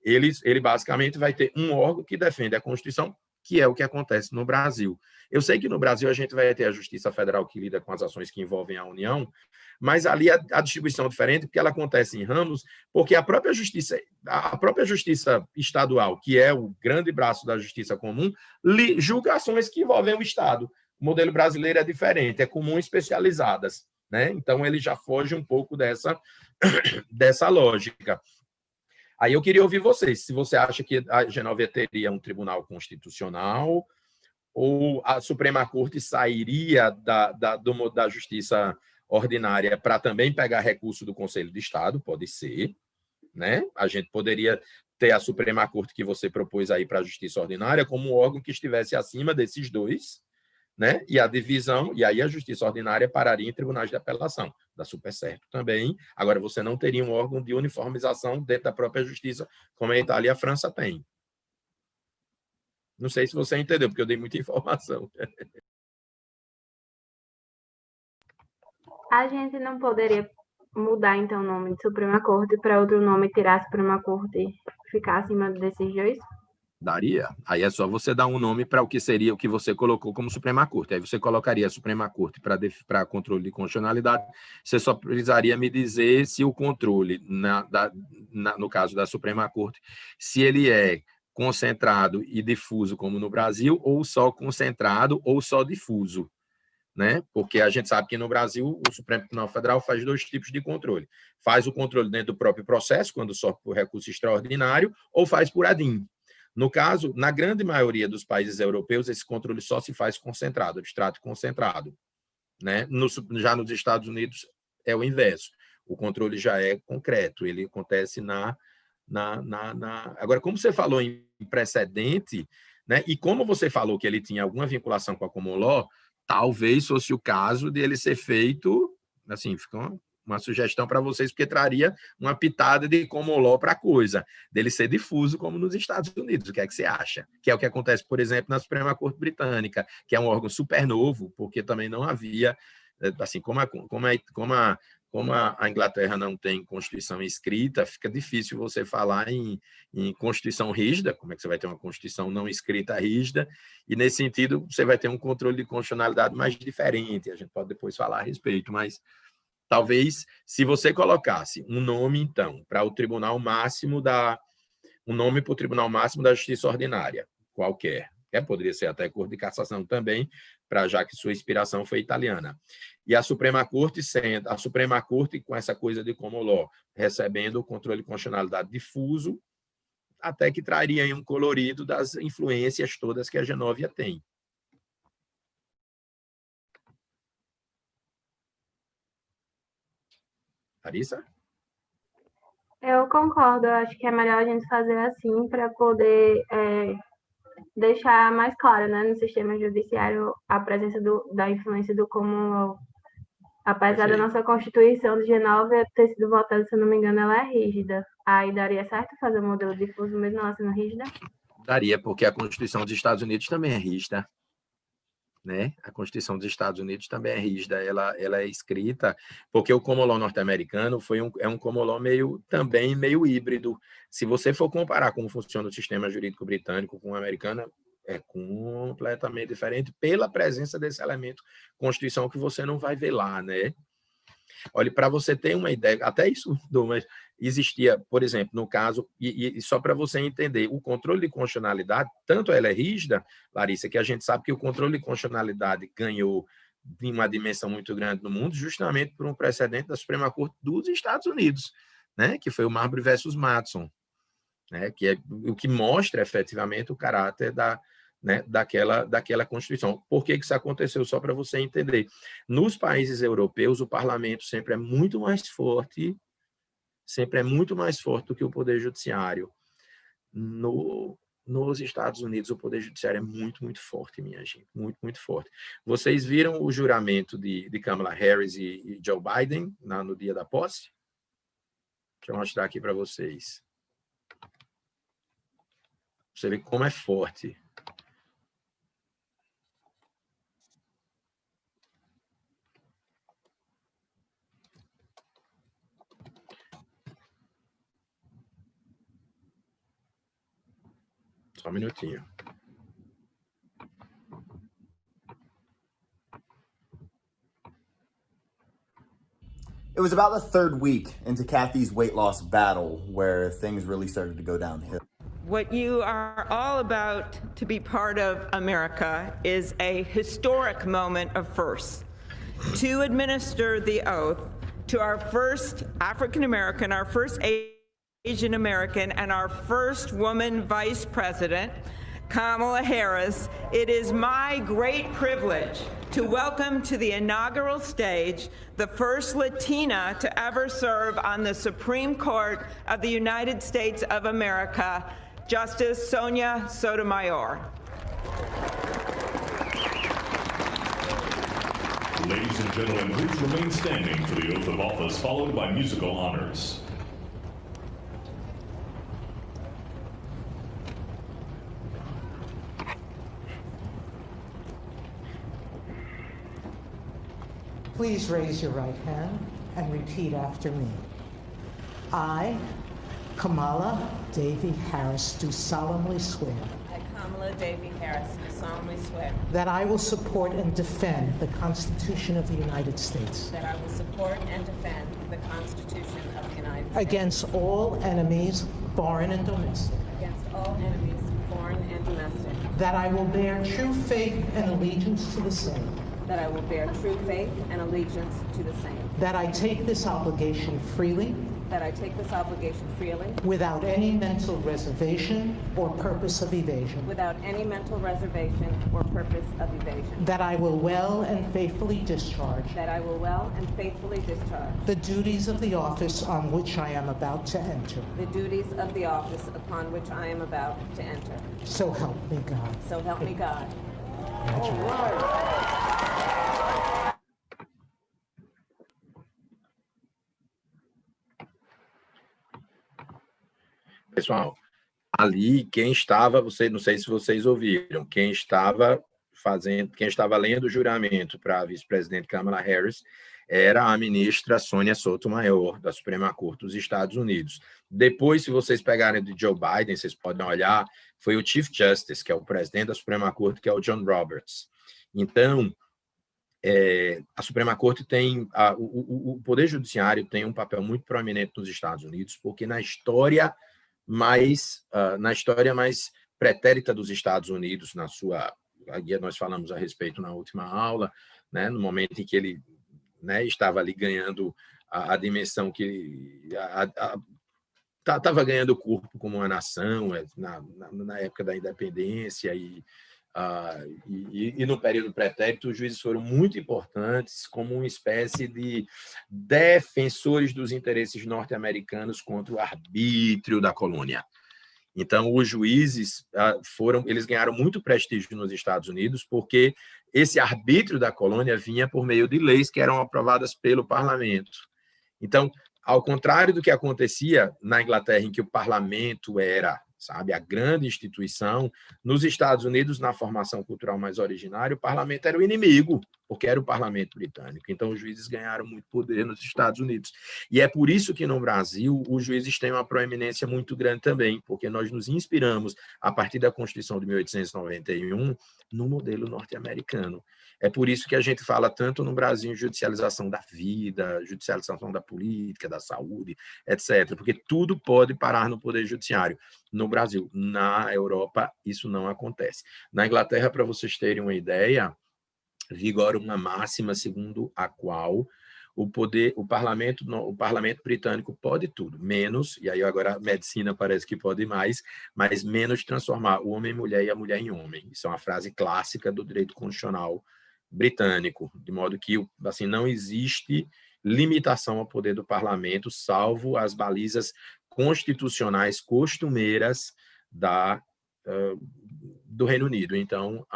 ele basicamente vai ter um órgão que defende a Constituição, que é o que acontece no Brasil. Eu sei que no Brasil a gente vai ter a Justiça Federal que lida com as ações que envolvem a União, mas ali a distribuição é diferente, porque ela acontece em ramos, porque a própria justiça estadual, que é o grande braço da justiça comum, julga ações que envolvem o Estado. O modelo brasileiro é diferente, é comum especializadas, né? Então ele já foge um pouco dessa lógica. Aí eu queria ouvir vocês, se você acha que a Genóvia teria um tribunal constitucional ou a Suprema Corte sairia da justiça ordinária para também pegar recurso do Conselho de Estado, pode ser, né? A gente poderia ter a Suprema Corte que você propôs aí para a justiça ordinária como um órgão que estivesse acima desses 2, né? E a divisão, e aí a justiça ordinária pararia em tribunais de apelação, dá super certo também. Agora, você não teria um órgão de uniformização dentro da própria justiça, como a Itália e a França têm. Não sei se você entendeu, porque eu dei muita informação. A gente não poderia mudar, então, o nome de Suprema Corte para outro nome, tirar a Suprema Corte e ficar acima desses 2? Daria. Aí é só você dar um nome para o que seria o que você colocou como Suprema Corte. Aí você colocaria a Suprema Corte para controle de constitucionalidade. Você só precisaria me dizer se o controle, no caso da Suprema Corte, se ele é concentrado e difuso, como no Brasil, ou só concentrado ou só difuso, né? Porque a gente sabe que no Brasil o Supremo Tribunal Federal faz 2 tipos de controle. Faz o controle dentro do próprio processo, quando sofre por recurso extraordinário, ou faz por ADIM. No caso, na grande maioria dos países europeus, esse controle só se faz concentrado, abstrato concentrado, né? Já nos Estados Unidos é o inverso. O controle já é concreto, ele acontece Agora, como você falou em precedente, né? E como você falou que ele tinha alguma vinculação com a common law, talvez fosse o caso de ele ser feito, assim, fica uma sugestão para vocês, porque traria uma pitada de common law para a coisa, dele ser difuso como nos Estados Unidos. O que é que você acha? Que é o que acontece, por exemplo, na Suprema Corte Britânica, que é um órgão super novo, porque também não havia, assim, como a Inglaterra não tem Constituição escrita, fica difícil você falar em Constituição rígida, como é que você vai ter uma Constituição não escrita rígida, e nesse sentido você vai ter um controle de constitucionalidade mais diferente, a gente pode depois falar a respeito, mas talvez, se você colocasse um nome, então, para o Tribunal Máximo um nome para o Tribunal Máximo da Justiça Ordinária, qualquer, poderia ser até Corte de Cassação também, já que sua inspiração foi italiana. E a Suprema Corte com essa coisa de common law, recebendo o controle de constitucionalidade difuso, até que traria aí um colorido das influências todas que a Genóvia tem. Larissa? Eu concordo, eu acho que é melhor a gente fazer assim para poder deixar mais claro, né, no sistema judiciário a presença da influência do common law. Apesar da Perfeito. nossa Constituição de Genóvia ter sido votada, se eu não me engano, ela é rígida. Aí daria certo fazer um modelo difuso mesmo ela sendo rígida? Daria, porque a Constituição dos Estados Unidos também é rígida, né? A Constituição dos Estados Unidos também é rígida, ela é escrita, porque o common law norte-americano é um common law também meio híbrido. Se você for comparar como funciona o sistema jurídico britânico com o americano, é completamente diferente pela presença desse elemento Constituição que você não vai ver lá, né? Olha, para você ter uma ideia, até isso, mas existia, por exemplo, no caso, e só para você entender, o controle de constitucionalidade, tanto ela é rígida, Larissa, que a gente sabe que o controle de constitucionalidade ganhou de uma dimensão muito grande no mundo, justamente por um precedente da Suprema Corte dos Estados Unidos, né, que foi o Marbury versus Madison, né, que é o que mostra efetivamente o caráter daquela Constituição. Por que isso aconteceu? Só para você entender. Nos países europeus, o parlamento sempre é muito mais forte do que o poder judiciário. Nos Estados Unidos, o poder judiciário é muito, muito forte, minha gente, muito, muito forte. Vocês viram o juramento de Kamala Harris e Joe Biden no dia da posse? Deixa eu mostrar aqui para vocês. Você vê como é forte. Só um minutinho. It was about the third week into Kathy's weight loss battle where things really started to go downhill. What you are all about to be part of, America, is a historic moment of firsts. To administer the oath to our first African American, our first Asian American, and our first woman vice president, Kamala Harris, it is my great privilege to welcome to the inaugural stage the first Latina to ever serve on the Supreme Court of the United States of America, Justice Sonia Sotomayor. Ladies and gentlemen, please remain standing for the oath of office, followed by musical honors. Please raise your right hand and repeat after me. I, Kamala Davy Harris, do solemnly swear I, Kamala Davy Harris, do solemnly swear that I will support and defend the Constitution of the United States that I will support and defend the Constitution of the United States against all enemies, foreign and domestic, against all enemies, foreign and domestic, that I will bear true faith and allegiance to the same, that I will bear true faith and allegiance to the same, that I take this obligation freely, that I take this obligation freely, without any mental reservation or purpose of evasion, without any mental reservation or purpose of evasion, that I will well and faithfully discharge that I will well and faithfully discharge the duties of the office on which I am about to enter. the duties of the office upon which I am about to enter. So help me God. So help me God. Pessoal, ali quem estava, não sei se vocês ouviram, quem estava lendo o juramento para a vice-presidente Kamala Harris era a ministra Sonia Sotomayor, da Suprema Corte dos Estados Unidos. Depois, se vocês pegarem de Joe Biden, vocês podem olhar, foi o Chief Justice, que é o presidente da Suprema Corte, que é o John Roberts. Então, a Suprema Corte tem, o Poder Judiciário tem um papel muito proeminente nos Estados Unidos, porque na história mais pretérita dos Estados Unidos, nós falamos a respeito na última aula, né, no momento em que ele, né, estava ali ganhando a dimensão que estava ganhando corpo como uma nação na época da independência e no período pretérito, os juízes foram muito importantes como uma espécie de defensores dos interesses norte-americanos contra o arbítrio da colônia. Então, os juízes eles ganharam muito prestígio nos Estados Unidos porque esse arbítrio da colônia vinha por meio de leis que eram aprovadas pelo parlamento. Então, ao contrário do que acontecia na Inglaterra, em que o parlamento era, sabe, a grande instituição, nos Estados Unidos, na formação cultural mais originária, o parlamento era o inimigo, porque era o parlamento britânico. Então, os juízes ganharam muito poder nos Estados Unidos. E é por isso que no Brasil os juízes têm uma proeminência muito grande também, porque nós nos inspiramos, a partir da Constituição de 1891, no modelo norte-americano. É por isso que a gente fala tanto no Brasil em judicialização da vida, judicialização da política, da saúde, etc., porque tudo pode parar no Poder Judiciário. No Brasil, na Europa, isso não acontece. Na Inglaterra, para vocês terem uma ideia, vigora uma máxima segundo a qual o parlamento britânico pode tudo, menos, e aí agora a medicina parece que pode mais, mas menos transformar o homem em mulher e a mulher em homem. Isso é uma frase clássica do direito constitucional britânico, de modo que assim, não existe limitação ao poder do parlamento, salvo as balizas constitucionais costumeiras do Reino Unido. Então,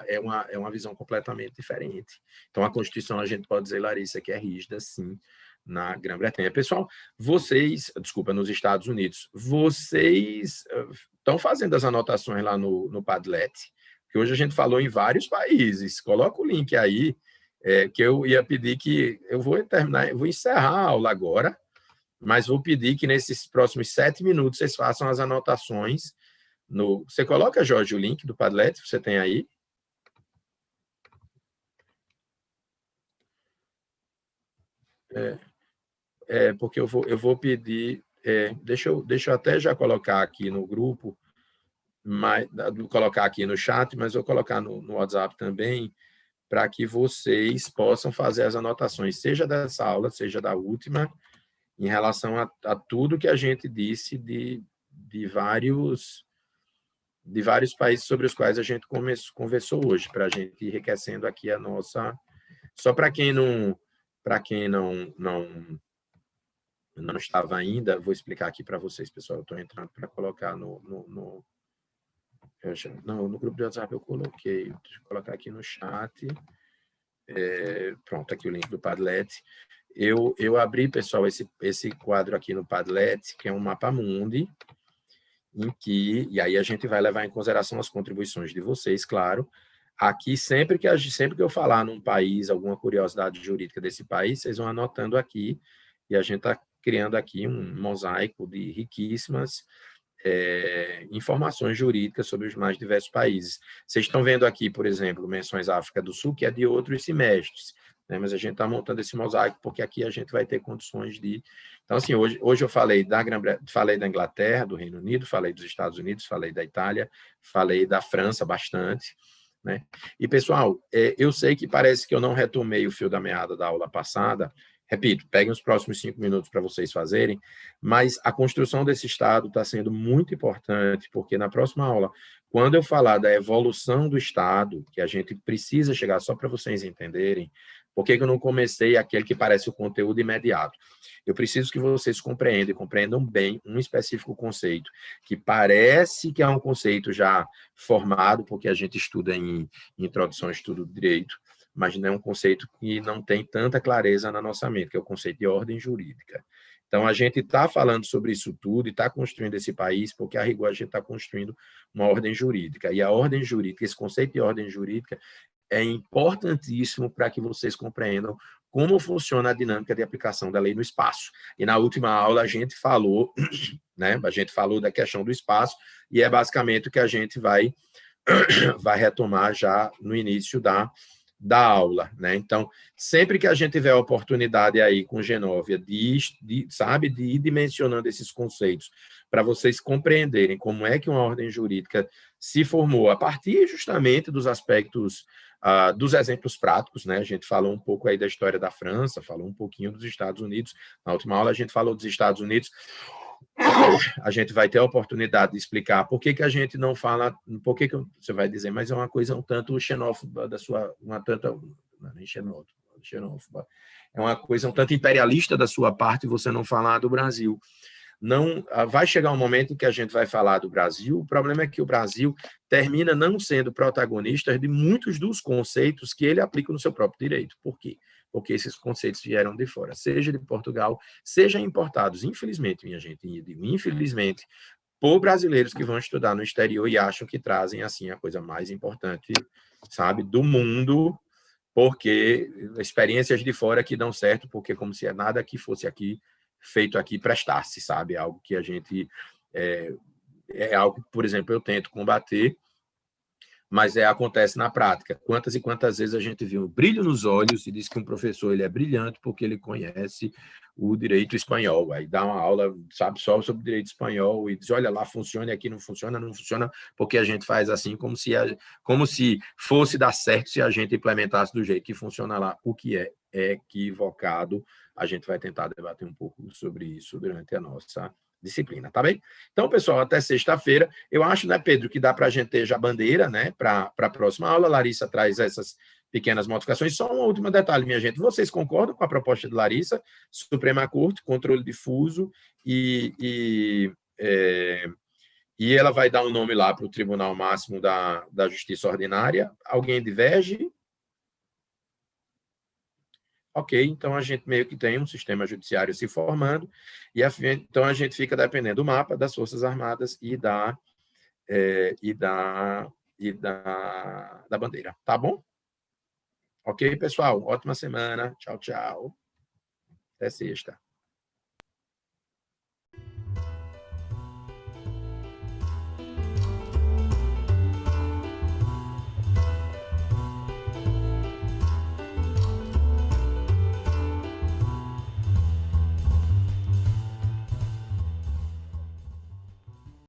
é uma visão completamente diferente. Então, a Constituição, a gente pode dizer, Larissa, que é rígida, sim, na Grã-Bretanha. Pessoal, nos Estados Unidos, vocês estão fazendo as anotações lá no Padlet, que hoje a gente falou em vários países. Coloca o link aí, que eu ia pedir que... Eu vou encerrar a aula agora, mas vou pedir que nesses próximos 7 minutos vocês façam as anotações. Você coloca, Jorge, o link do Padlet, você tem aí? Porque eu vou pedir... deixa eu até já colocar aqui no grupo, colocar aqui no chat, mas vou colocar no WhatsApp também, para que vocês possam fazer as anotações, seja dessa aula, seja da última, em relação a tudo que a gente disse de vários países sobre os quais a gente conversou hoje, para a gente ir enriquecendo aqui a nossa... Só para quem não estava ainda, vou explicar aqui para vocês, pessoal. Eu estou entrando para colocar no grupo de WhatsApp eu coloquei. Deixa eu colocar aqui no chat. Pronto, aqui o link do Padlet. Eu abri, pessoal, esse quadro aqui no Padlet, que é um mapa mundi, e aí a gente vai levar em consideração as contribuições de vocês, claro. Aqui, sempre que eu falar num país, alguma curiosidade jurídica desse país, vocês vão anotando aqui, e a gente está criando aqui um mosaico de riquíssimas informações jurídicas sobre os mais diversos países. Vocês estão vendo aqui, por exemplo, menções à África do Sul, que é de outros semestres, né? Mas a gente está montando esse mosaico porque aqui a gente vai ter condições de... Então, assim, hoje eu falei da Inglaterra, do Reino Unido, falei dos Estados Unidos, falei da Itália, falei da França bastante, né? E, pessoal, eu sei que parece que eu não retomei o fio da meada da aula passada. Repito, peguem os próximos 5 minutos para vocês fazerem, mas a construção desse Estado está sendo muito importante, porque na próxima aula, quando eu falar da evolução do Estado, que a gente precisa chegar, só para vocês entenderem, por que eu não comecei aquele que parece o conteúdo imediato? Eu preciso que vocês compreendam bem um específico conceito, que parece que é um conceito já formado, porque a gente estuda em introdução ao estudo do direito, mas não é um conceito que não tem tanta clareza na nossa mente, que é o conceito de ordem jurídica. Então, a gente está falando sobre isso tudo e está construindo esse país, porque, a rigor, a gente está construindo uma ordem jurídica. E a ordem jurídica, esse conceito de ordem jurídica, é importantíssimo para que vocês compreendam como funciona a dinâmica de aplicação da lei no espaço. E na última aula a gente falou, né, da questão do espaço, e é basicamente o que a gente vai retomar já no início da aula, né? Então, sempre que a gente tiver a oportunidade aí com Genóvia de ir dimensionando esses conceitos para vocês compreenderem como é que uma ordem jurídica se formou a partir justamente dos aspectos, dos exemplos práticos, né? A gente falou um pouco aí da história da França, falou um pouquinho dos Estados Unidos. Na última aula a gente falou dos Estados Unidos. A gente vai ter a oportunidade de explicar por que a gente não fala, por que você vai dizer, mas é uma coisa um tanto xenófoba da sua, nem xenófoba, é uma coisa um tanto imperialista da sua parte você não falar do Brasil. não vai chegar um momento em que a gente vai falar do Brasil. O problema é que o Brasil termina não sendo protagonista de muitos dos conceitos que ele aplica no seu próprio direito. Por quê? Porque esses conceitos vieram de fora, seja de Portugal, seja importados, infelizmente, minha gente, e digo infelizmente, por brasileiros que vão estudar no exterior e acham que trazem, assim, a coisa mais importante, sabe, do mundo, porque experiências de fora que dão certo, porque como se nada que fosse aqui, feito aqui, prestasse, sabe, algo que a gente, é algo que, por exemplo, eu tento combater, mas acontece na prática. Quantas e quantas vezes a gente viu um brilho nos olhos e diz que um professor ele é brilhante porque ele conhece o direito espanhol, aí dá uma aula, sabe, só sobre direito espanhol e diz, olha lá, funciona, e aqui não funciona, porque a gente faz assim, como se fosse dar certo se a gente implementasse do jeito que funciona lá, o que é equivocado. A gente vai tentar debater um pouco sobre isso durante a nossa disciplina, tá bem? Então, pessoal, até sexta-feira. Eu acho, né, Pedro, que dá para a gente ter já bandeira, né, para a próxima aula. Larissa traz essas pequenas modificações. Só um último detalhe, minha gente. Vocês concordam com a proposta de Larissa? Suprema Corte, controle difuso e ela vai dar um nome lá para o Tribunal Máximo da Justiça Ordinária. Alguém diverge? Ok, então a gente meio que tem um sistema judiciário se formando, e então a gente fica dependendo do mapa das Forças Armadas e da bandeira, tá bom? Ok, pessoal? Ótima semana. Tchau, tchau. Até sexta.